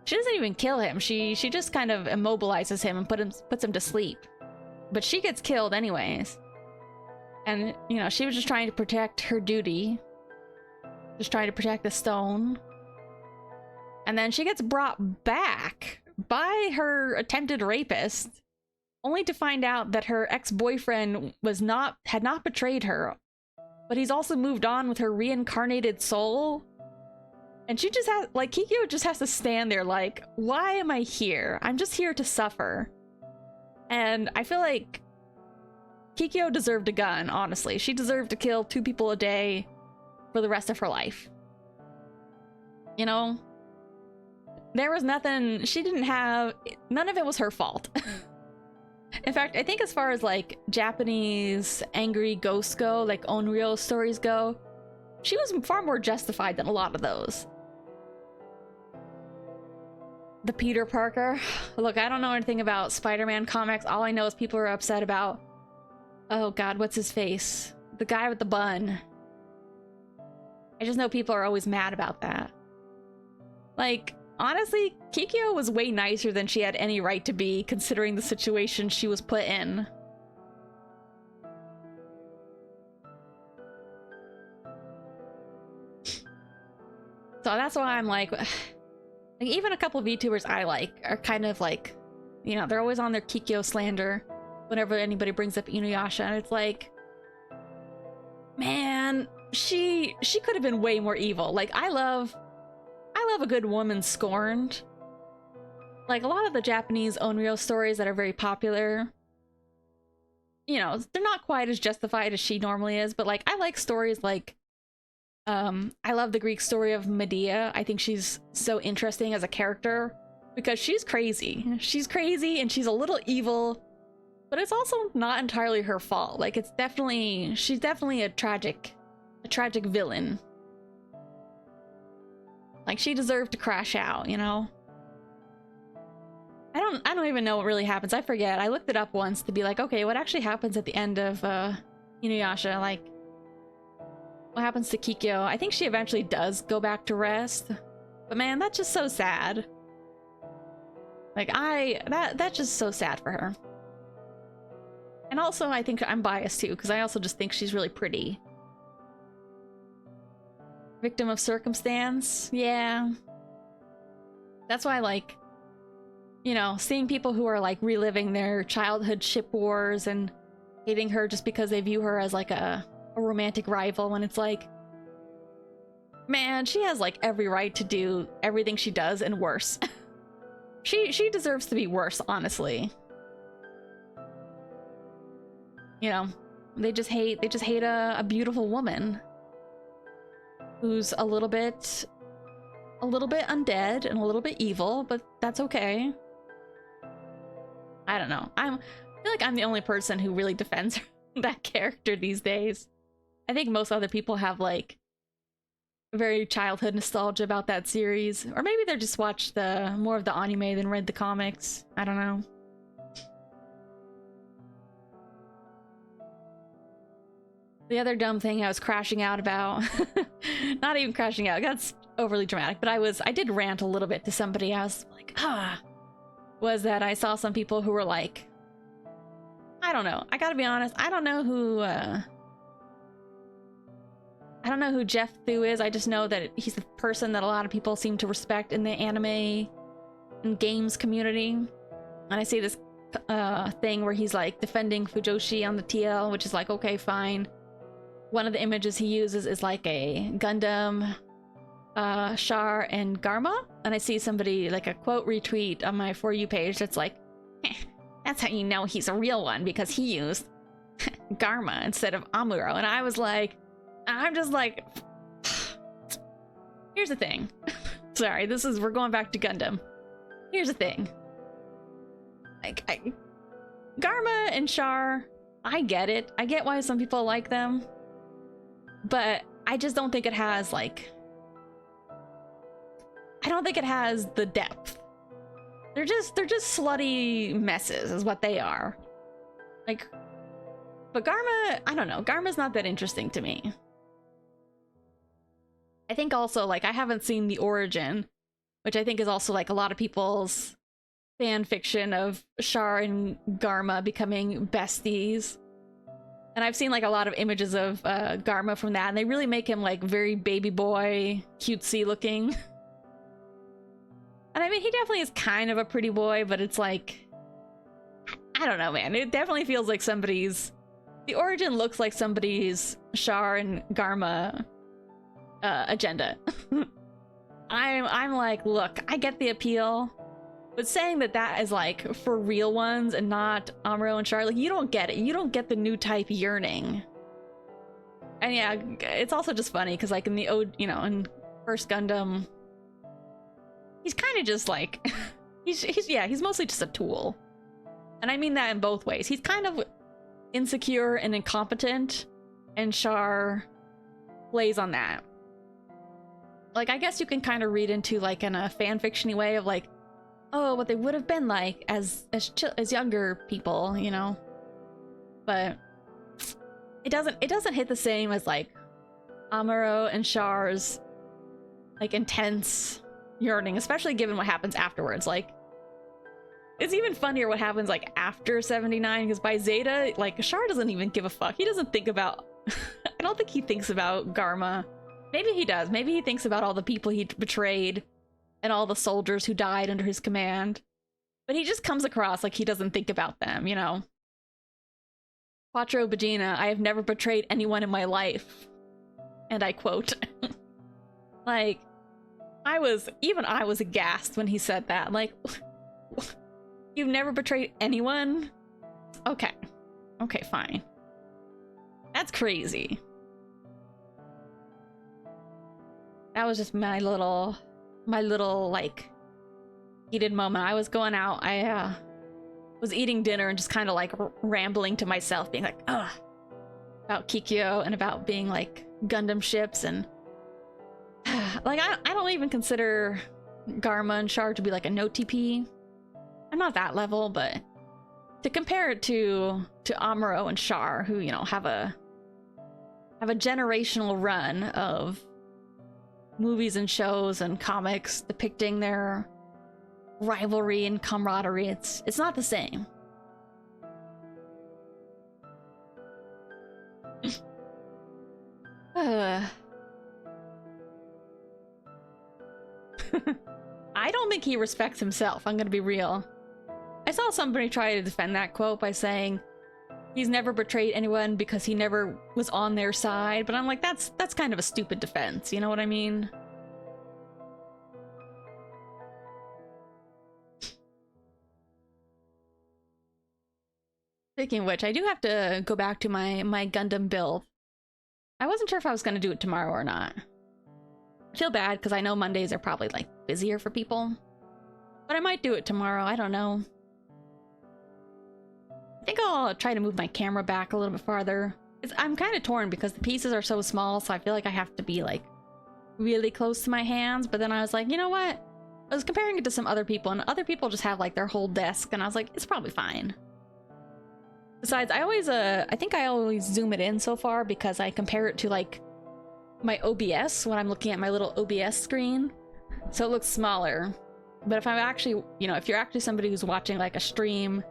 She doesn't even kill him. She just kind of immobilizes him and puts him to sleep. But she gets killed anyways. And, you know, she was just trying to protect her duty. Just trying to protect the stone. And then she gets brought back by her attempted rapist, only to find out that her ex-boyfriend had not betrayed her, but he's also moved on with her reincarnated soul. And she just has, like, Kikyo just has to stand there like, why am I here? I'm just here to suffer. And I feel like Kikyo deserved a gun, honestly. She deserved to kill 2 people a day for the rest of her life. You know? There was nothing, she didn't have, none of it was her fault. In fact, I think as far as like Japanese angry ghosts go, like Onryo stories go, she was far more justified than a lot of those. The Peter Parker. Look, I don't know anything about Spider-Man comics. All I know is people are upset about, oh god, what's his face? The guy with the bun. I just know people are always mad about that. Like, honestly, Kikyo was way nicer than she had any right to be, considering the situation she was put in. So that's why I'm like even a couple of VTubers I like are kind of like, you know, they're always on their Kikyo slander whenever anybody brings up Inuyasha, and it's like, man, she could have been way more evil. Like, I love a good woman scorned. Like, a lot of the Japanese Onryo stories that are very popular, you know, they're not quite as justified as she normally is, but like, I like stories like, I love the Greek story of Medea. I think she's so interesting as a character because she's crazy. She's crazy and she's a little evil, but it's also not entirely her fault. Like, she's definitely a tragic villain. Like, she deserved to crash out, you know? I don't even know what really happens. I forget. I looked it up once to be like, okay, what actually happens at the end of Inuyasha? Like, what happens to Kikyo? I think she eventually does go back to rest. But man, that's just so sad. Like, that's just so sad for her. And also, I think I'm biased too, because I also just think she's really pretty. Victim of circumstance? Yeah. That's why, like, you know, seeing people who are like reliving their childhood ship wars and hating her just because they view her as like a romantic rival, when it's like, man, she has like every right to do everything she does and worse. she deserves to be worse, honestly. You know, they just hate a beautiful woman who's a little bit undead and a little bit evil, but that's okay. I don't know. I feel like I'm the only person who really defends that character these days. I think most other people have like very childhood nostalgia about that series, or maybe they just watched more of the anime than read the comics. I don't know. The other dumb thing I was crashing out about, not even crashing out, that's overly dramatic, but I did rant a little bit to somebody. I was like, was that I saw some people who were like, I don't know, I gotta be honest, I don't know who Jeff Thu is. I just know that he's a person that a lot of people seem to respect in the anime and games community. And I see this thing where he's like defending Fujoshi on the TL, which is like, okay, fine. One of the images he uses is like a Gundam, Char, and Garma. And I see somebody, like a quote retweet on my For You page that's like, that's how you know he's a real one, because he used Garma instead of Amuro. And I was like, I'm just like, here's the thing. Sorry, we're going back to Gundam. Here's the thing. Garma and Char, I get it. I get why some people like them. But I just don't think it has, like... I don't think it has the depth. They're just slutty messes is what they are. Like... But Garma, I don't know. Garma's not that interesting to me. I think also, like, I haven't seen The Origin, which I think is also, like, a lot of people's fan fiction of Char and Garma becoming besties. And I've seen, like, a lot of images of Garma from that, and they really make him, like, very baby boy, cutesy looking. And I mean, he definitely is kind of a pretty boy, but it's like... I don't know, man. It definitely feels like somebody's... The Origin looks like somebody's Char and Garma agenda. I'm like, look, I get the appeal, but saying that is like for real ones and not Amuro and Char, like, you don't get it. You don't get the new type yearning. And yeah, it's also just funny because, like, in the in First Gundam, he's kind of just like he's mostly just a tool, and I mean that in both ways. He's kind of insecure and incompetent, and Char plays on that. Like, I guess you can kind of read into, like, in a fanfiction-y way of, like, oh, what they would have been like as younger people, you know? But it doesn't hit the same as, like, Amuro and Char's, like, intense yearning, especially given what happens afterwards. Like, it's even funnier what happens, like, after 79, because by Zeta, like, Char doesn't even give a fuck. He doesn't think about... I don't think he thinks about Garma. Maybe he does. Maybe he thinks about all the people he betrayed and all the soldiers who died under his command. But he just comes across like he doesn't think about them, you know? Quattro Bagina, I have never betrayed anyone in my life. And I quote. Like, I was aghast when he said that. Like, you've never betrayed anyone? Okay. Okay, fine. That's crazy. That was just my little, like, heated moment. I was going out, I was eating dinner and just kind of, like, rambling to myself, being like, ugh, about Kikyo and about being, like, Gundam ships, and, like, I don't even consider Garma and Char to be, like, a no TP. I'm not that level, but to compare it to Amuro and Char, who, you know, have a generational run of movies and shows and comics depicting their rivalry and camaraderie, it's not the same. I don't think he respects himself, I'm gonna be real. I saw somebody try to defend that quote by saying he's never betrayed anyone because he never was on their side, but I'm like, that's kind of a stupid defense, you know what I mean? Speaking of which, I do have to go back to my Gundam build. I wasn't sure if I was going to do it tomorrow or not. I feel bad because I know Mondays are probably, like, busier for people. But I might do it tomorrow, I don't know. I think I'll try to move my camera back a little bit farther. I'm kind of torn because the pieces are so small, so I feel like I have to be, like, really close to my hands. But then I was like, you know what? I was comparing it to some other people, and other people just have, like, their whole desk, and I was like, it's probably fine. Besides, I think I always zoom it in so far because I compare it to, like, my OBS when I'm looking at my little OBS screen. So it looks smaller. But if I'm actually, you know, if you're actually somebody who's watching, like, a stream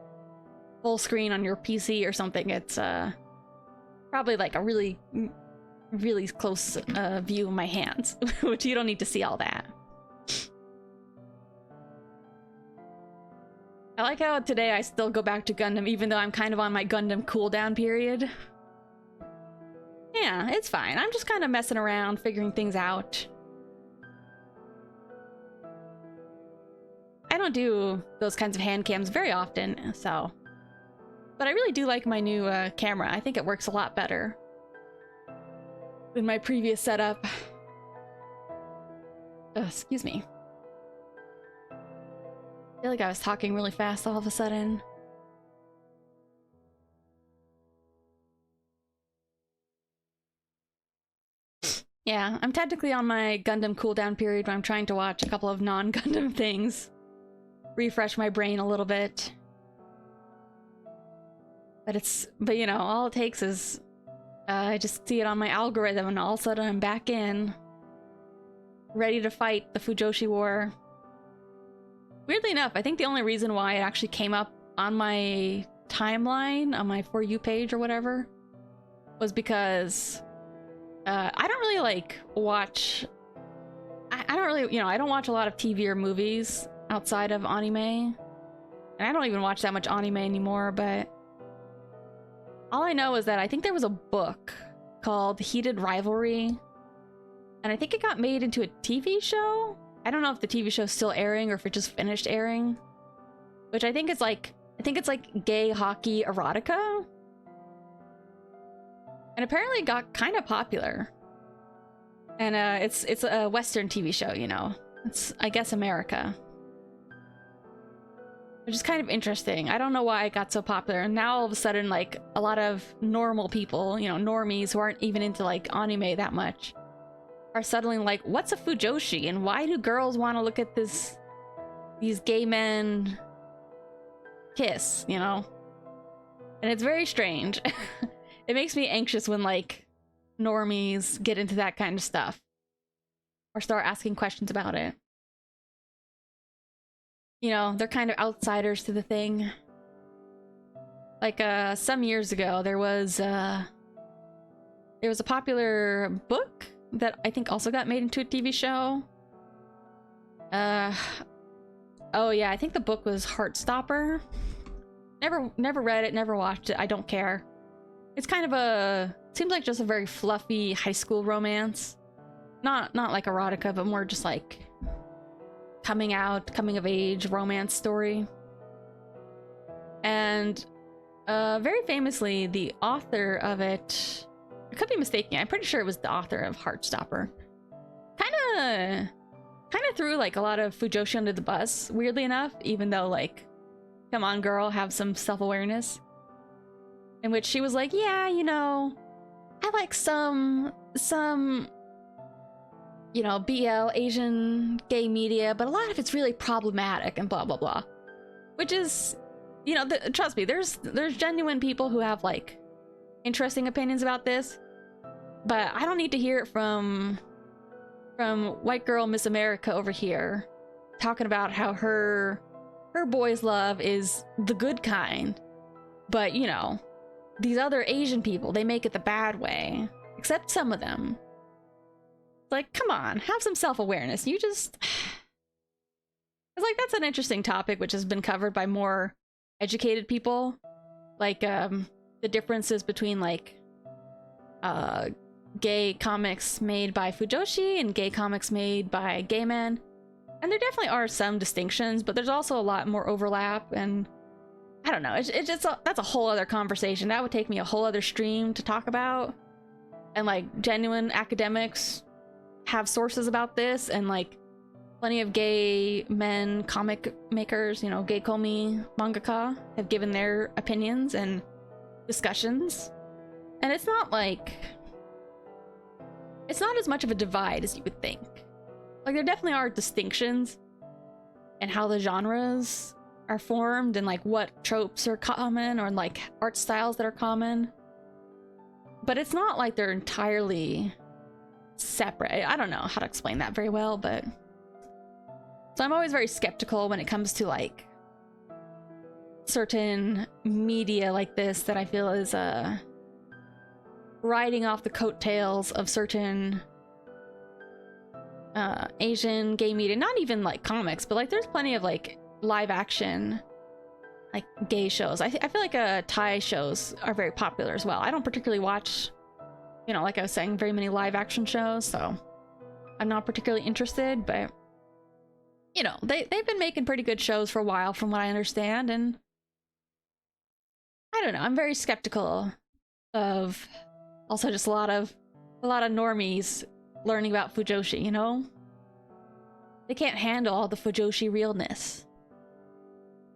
full screen on your PC or something, it's probably like a really, really close view of my hands, which you don't need to see all that. I like how today I still go back to Gundam even though I'm kind of on my Gundam cooldown period. Yeah, it's fine. I'm just kind of messing around, figuring things out. I don't do those kinds of hand cams very often, so... But I really do like my new camera. I think it works a lot better than my previous setup. Excuse me. feel like I was talking really fast all of a sudden. Yeah, I'm technically on my Gundam cooldown period where I'm trying to watch a couple of non-Gundam things. Refresh my brain a little bit. But you know, all it takes is I just see it on my algorithm and all of a sudden I'm back in. Ready to fight the Fujoshi War. Weirdly enough, I think the only reason why it actually came up on my timeline, on my For You page or whatever, was because I don't really like watch... I don't really, you know, I don't watch a lot of TV or movies outside of anime. And I don't even watch that much anime anymore, but all I know is that I think there was a book called Heated Rivalry, and I think it got made into a TV show? I don't know if the TV show's still airing or if it just finished airing. Which I think it's like gay hockey erotica. And apparently it got kind of popular. And it's a Western TV show, you know. It's, I guess, America. Which is kind of interesting. I don't know why it got so popular. And now all of a sudden, like, a lot of normal people, you know, normies who aren't even into, like, anime that much, are suddenly like, what's a Fujoshi? And why do girls want to look at these gay men kiss, you know? And it's very strange. It makes me anxious when, like, normies get into that kind of stuff. Or start asking questions about it. You know, they're kind of outsiders to the thing. Like, some years ago, there was a popular book that I think also got made into a TV show. Oh yeah, I think the book was Heartstopper. Never read it, never watched it, I don't care. It's kind of seems like just a very fluffy high school romance. Not like erotica, but more just like coming of age romance story. And very famously, the author of it, I could be mistaken, I'm pretty sure it was the author of Heartstopper, kind of threw like a lot of Fujoshi under the bus, weirdly enough, even though, like, come on girl, have some self-awareness. In which she was like, yeah, you know, I like some you know, BL, Asian gay media, but a lot of it's really problematic and blah blah blah. Which is, you know, trust me, there's genuine people who have, like, interesting opinions about this, but I don't need to hear it from white girl Miss America over here talking about how her boys love is the good kind, but, you know, these other Asian people, they make it the bad way, except some of them. Like, come on, have some self-awareness. You just... It's like, that's an interesting topic which has been covered by more educated people. Like, the differences between, like, gay comics made by Fujoshi and gay comics made by gay men. And there definitely are some distinctions, but there's also a lot more overlap, and I don't know, it's just that's a whole other conversation. That would take me a whole other stream to talk about. And, like, genuine academics have sources about this, and, like, plenty of gay men comic makers, you know, gay komi mangaka, have given their opinions and discussions. And it's not like... It's not as much of a divide as you would think. Like, there definitely are distinctions in how the genres are formed and, like, what tropes are common or, like, art styles that are common. But it's not like they're entirely separate. I don't know how to explain that very well, but... So I'm always very skeptical when it comes to, like, certain media like this that I feel is, riding off the coattails of certain Asian gay media. Not even, like, comics, but, like, there's plenty of, like, live action, like, gay shows. I feel like Thai shows are very popular as well. I don't particularly watch, you know, like I was saying, very many live action shows, so I'm not particularly interested, but, you know, they've been making pretty good shows for a while from what I understand, and I don't know, I'm very skeptical of also just a lot of normies learning about Fujoshi, you know? They can't handle all the Fujoshi realness.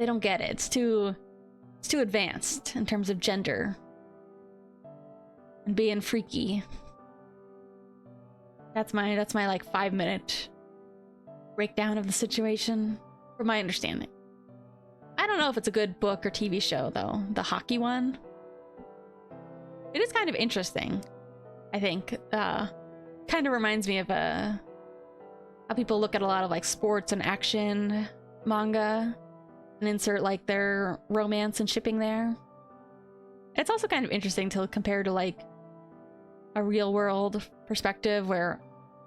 they don't get it. It's too advanced in terms of gender and being freaky. That's my like 5-minute breakdown of the situation, from my understanding. I don't know if it's a good book or TV show though, the hockey one. It is kind of interesting, I think. Kind of reminds me of how people look at a lot of like sports and action manga and insert like their romance and shipping there. It's also kind of interesting to compare to like a real world perspective where,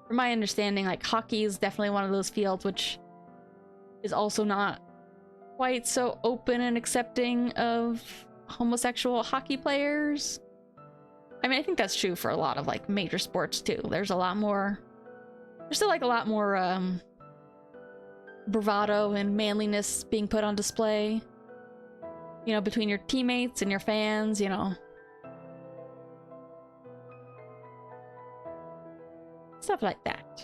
from my understanding, like hockey is definitely one of those fields which is also not quite so open and accepting of homosexual hockey players. I mean, I think that's true for a lot of like major sports too. There's still like a lot more bravado and manliness being put on display, you know, between your teammates and your fans, you know. Stuff like that.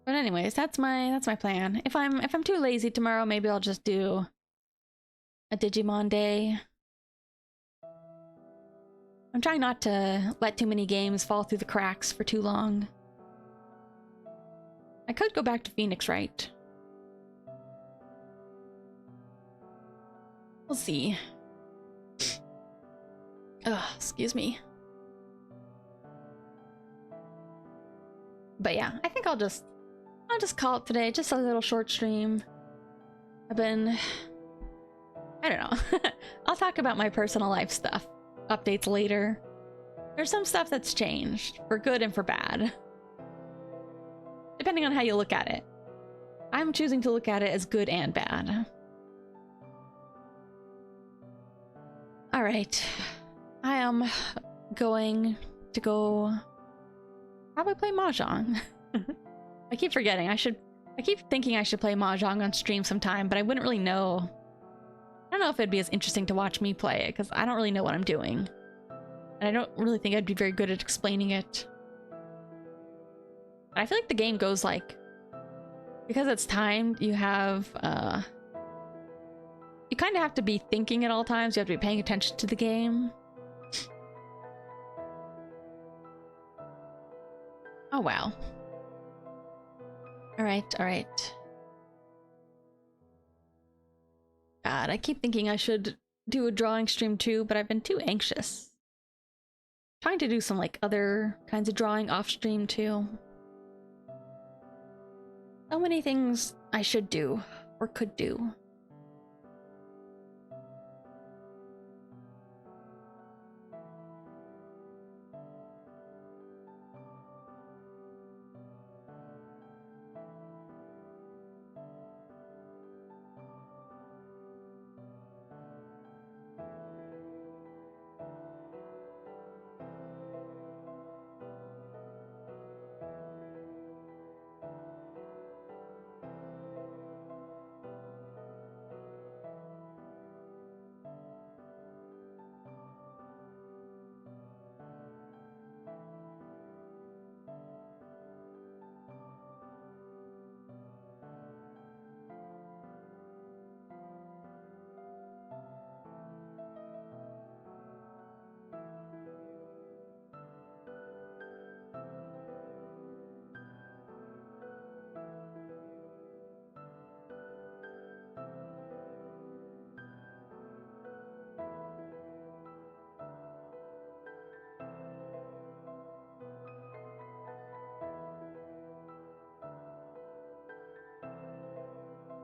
But anyways, that's my plan. If I'm too lazy tomorrow, maybe I'll just do a Digimon day. I'm trying not to let too many games fall through the cracks for too long. I could go back to Phoenix Wright. We'll see. Ugh, excuse me. But yeah, I think I'll just call it today. Just a little short stream. I don't know. I'll talk about my personal life stuff. Updates later. There's some stuff that's changed, for good and for bad. Depending on how you look at it. I'm choosing to look at it as good and bad. Alright. I am going to go probably play Mahjong. I keep forgetting. I keep thinking I should play Mahjong on stream sometime, but I wouldn't really know. I don't know if it'd be as interesting to watch me play it, because I don't really know what I'm doing. And I don't really think I'd be very good at explaining it. I feel like the game goes like, because it's timed, you have, you kind of have to be thinking at all times. You have to be paying attention to the game. Oh, wow. Alright, alright. God, I keep thinking I should do a drawing stream too, but I've been too anxious. Trying to do some like other kinds of drawing off stream too. So many things I should do or could do.